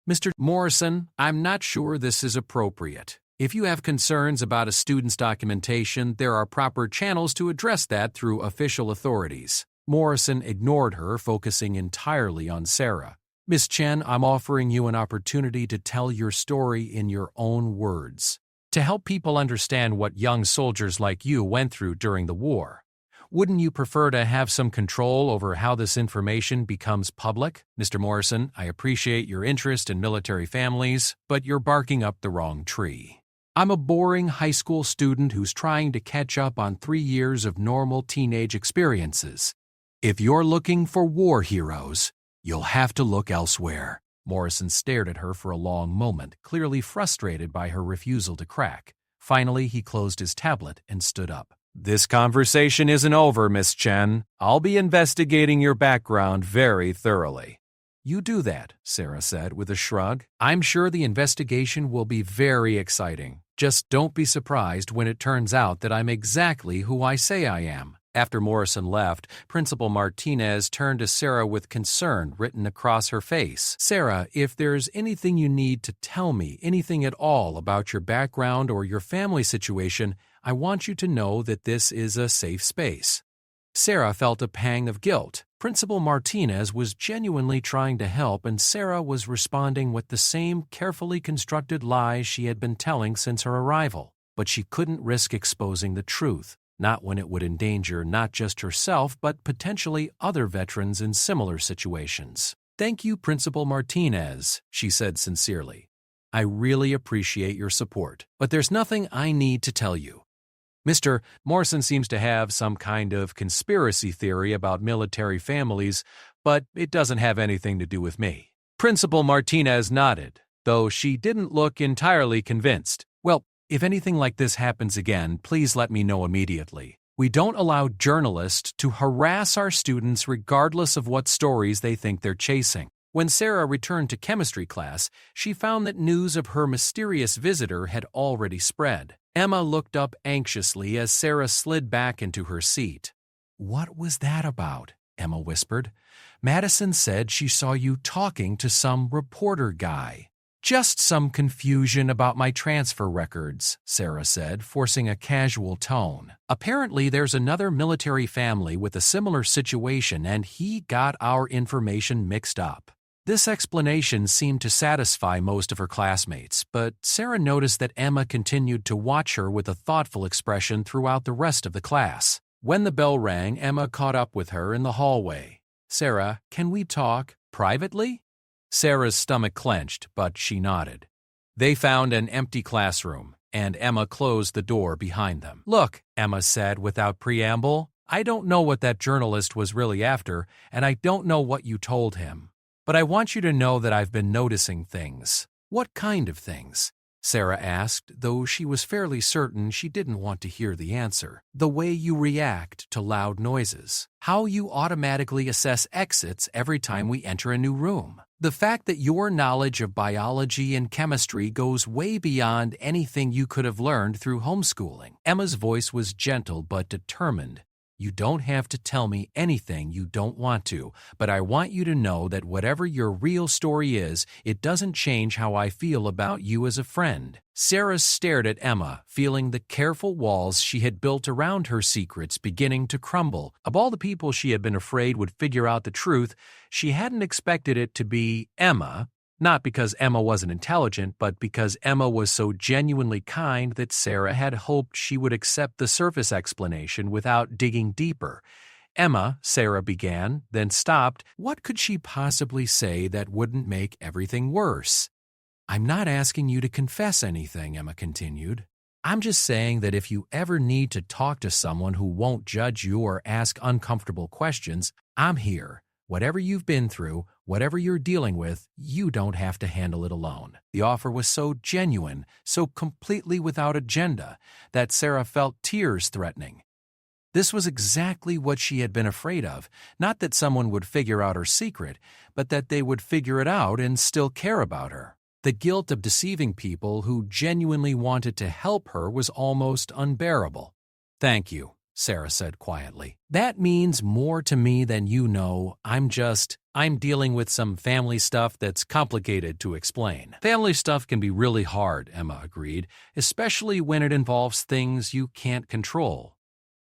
Mr. Morrison, I'm not sure this is appropriate. If you have concerns about a student's documentation, there are proper channels to address that through official authorities. Morrison ignored her, focusing entirely on Sarah. Miss Chen, I'm offering you an opportunity to tell your story in your own words, to help people understand what young soldiers like you went through during the war. Wouldn't you prefer to have some control over how this information becomes public? Mr. Morrison, I appreciate your interest in military families, but you're barking up the wrong tree. I'm a boring high school student who's trying to catch up on 3 years of normal teenage experiences. If you're looking for war heroes, you'll have to look elsewhere. Morrison stared at her for a long moment, clearly frustrated by her refusal to crack. Finally, he closed his tablet and stood up. This conversation isn't over, Miss Chen. I'll be investigating your background very thoroughly. You do that, Sarah said with a shrug. I'm sure the investigation will be very exciting. Just don't be surprised when it turns out that I'm exactly who I say I am. After Morrison left, Principal Martinez turned to Sarah with concern written across her face. Sarah, if there's anything you need to tell me, anything at all about your background or your family situation, I want you to know that this is a safe space. Sarah felt a pang of guilt. Principal Martinez was genuinely trying to help, and Sarah was responding with the same carefully constructed lies she had been telling since her arrival. But she couldn't risk exposing the truth, not when it would endanger not just herself but potentially other veterans in similar situations. Thank you, Principal Martinez, she said sincerely. I really appreciate your support, but there's nothing I need to tell you. Mr. Morrison seems to have some kind of conspiracy theory about military families, but it doesn't have anything to do with me. Principal Martinez nodded, though she didn't look entirely convinced. Well, if anything like this happens again, please let me know immediately. We don't allow journalists to harass our students regardless of what stories they think they're chasing. When Sarah returned to chemistry class, she found that news of her mysterious visitor had already spread. Emma looked up anxiously as Sarah slid back into her seat. What was that about? Emma whispered. Madison said she saw you talking to some reporter guy. Just some confusion about my transfer records, Sarah said, forcing a casual tone. Apparently there's another military family with a similar situation and he got our information mixed up. This explanation seemed to satisfy most of her classmates, but Sarah noticed that Emma continued to watch her with a thoughtful expression throughout the rest of the class. When the bell rang, Emma caught up with her in the hallway. Sarah, can we talk privately? Sarah's stomach clenched, but she nodded. They found an empty classroom, and Emma closed the door behind them. Look, Emma said without preamble, I don't know what that journalist was really after, and I don't know what you told him. But I want you to know that I've been noticing things. What kind of things? Sarah asked, though she was fairly certain she didn't want to hear the answer. The way you react to loud noises. How you automatically assess exits every time we enter a new room. The fact that your knowledge of biology and chemistry goes way beyond anything you could have learned through homeschooling. Emma's voice was gentle but determined. You don't have to tell me anything you don't want to, but I want you to know that whatever your real story is, it doesn't change how I feel about you as a friend. Sarah stared at Emma, feeling the careful walls she had built around her secrets beginning to crumble. Of all the people she had been afraid would figure out the truth, she hadn't expected it to be Emma. Not because Emma wasn't intelligent, but because Emma was so genuinely kind that Sarah had hoped she would accept the surface explanation without digging deeper. Emma, Sarah began, then stopped. What could she possibly say that wouldn't make everything worse? I'm not asking you to confess anything, Emma continued. I'm just saying that if you ever need to talk to someone who won't judge you or ask uncomfortable questions, I'm here. Whatever you've been through, whatever you're dealing with, you don't have to handle it alone. The offer was so genuine, so completely without agenda, that Sarah felt tears threatening. This was exactly what she had been afraid of, not that someone would figure out her secret, but that they would figure it out and still care about her. The guilt of deceiving people who genuinely wanted to help her was almost unbearable. Thank you, Sarah said quietly. That means more to me than you know. I'm dealing with some family stuff that's complicated to explain. Family stuff can be really hard, Emma agreed, especially when it involves things you can't control.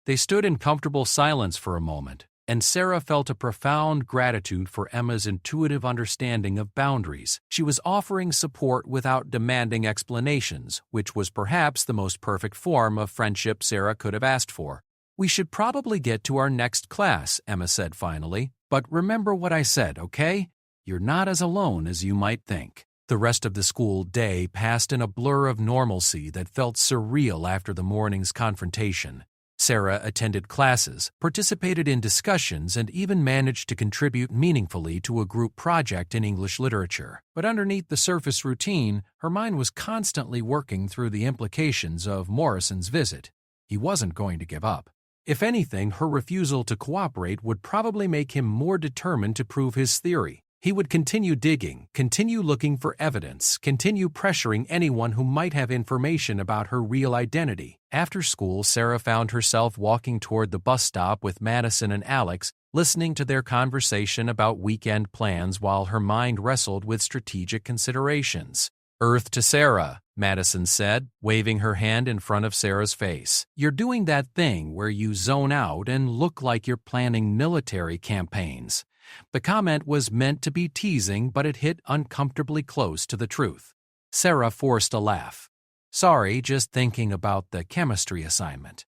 They stood in comfortable silence for a moment, and Sarah felt a profound gratitude for Emma's intuitive understanding of boundaries. She was offering support without demanding explanations, which was perhaps the most perfect form of friendship Sarah could have asked for. We should probably get to our next class, Emma said finally. But remember what I said, okay? You're not as alone as you might think. The rest of the school day passed in a blur of normalcy that felt surreal after the morning's confrontation. Sarah attended classes, participated in discussions, and even managed to contribute meaningfully to a group project in English literature. But underneath the surface routine, her mind was constantly working through the implications of Morrison's visit. He wasn't going to give up. If anything, her refusal to cooperate would probably make him more determined to prove his theory. He would continue digging, continue looking for evidence, continue pressuring anyone who might have information about her real identity. After school, Sarah found herself walking toward the bus stop with Madison and Alex, listening to their conversation about weekend plans while her mind wrestled with strategic considerations. "Earth to Sarah," Madison said, waving her hand in front of Sarah's face. "You're doing that thing where you zone out and look like you're planning military campaigns." The comment was meant to be teasing, but it hit uncomfortably close to the truth. Sarah forced a laugh. "Sorry, just thinking about the chemistry assignment."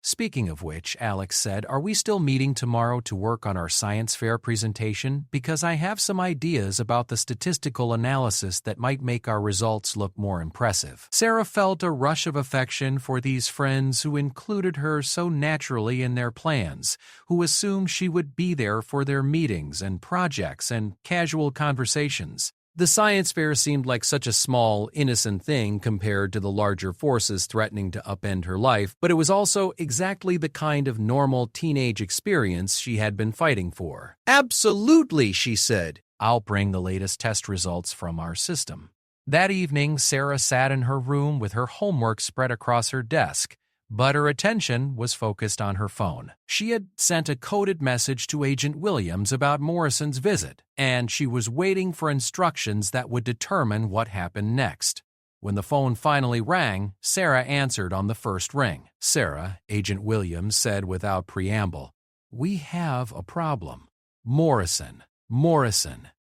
Speaking of which, Alex said, "Are we still meeting tomorrow to work on our science fair presentation? Because I have some ideas about the statistical analysis that might make our results look more impressive." Sarah felt a rush of affection for these friends who included her so naturally in their plans, who assumed she would be there for their meetings and projects and casual conversations. The science fair seemed like such a small, innocent thing compared to the larger forces threatening to upend her life, but it was also exactly the kind of normal teenage experience she had been fighting for. "Absolutely," she said. "I'll bring the latest test results from our system." That evening, Sarah sat in her room with her homework spread across her desk, but her attention was focused on her phone. She had sent a coded message to Agent Williams about Morrison's visit, and she was waiting for instructions that would determine what happened next. When the phone finally rang, Sarah answered on the first ring. "Sarah," Agent Williams said without preamble, "we have a problem. Morrison.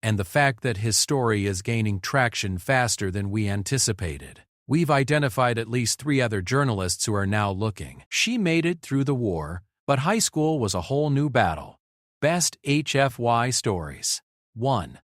And the fact that his story is gaining traction faster than we anticipated. We've identified at least 3 other journalists who are now looking. She made it through the war, but high school was a whole new battle. Best HFY Stories. 1.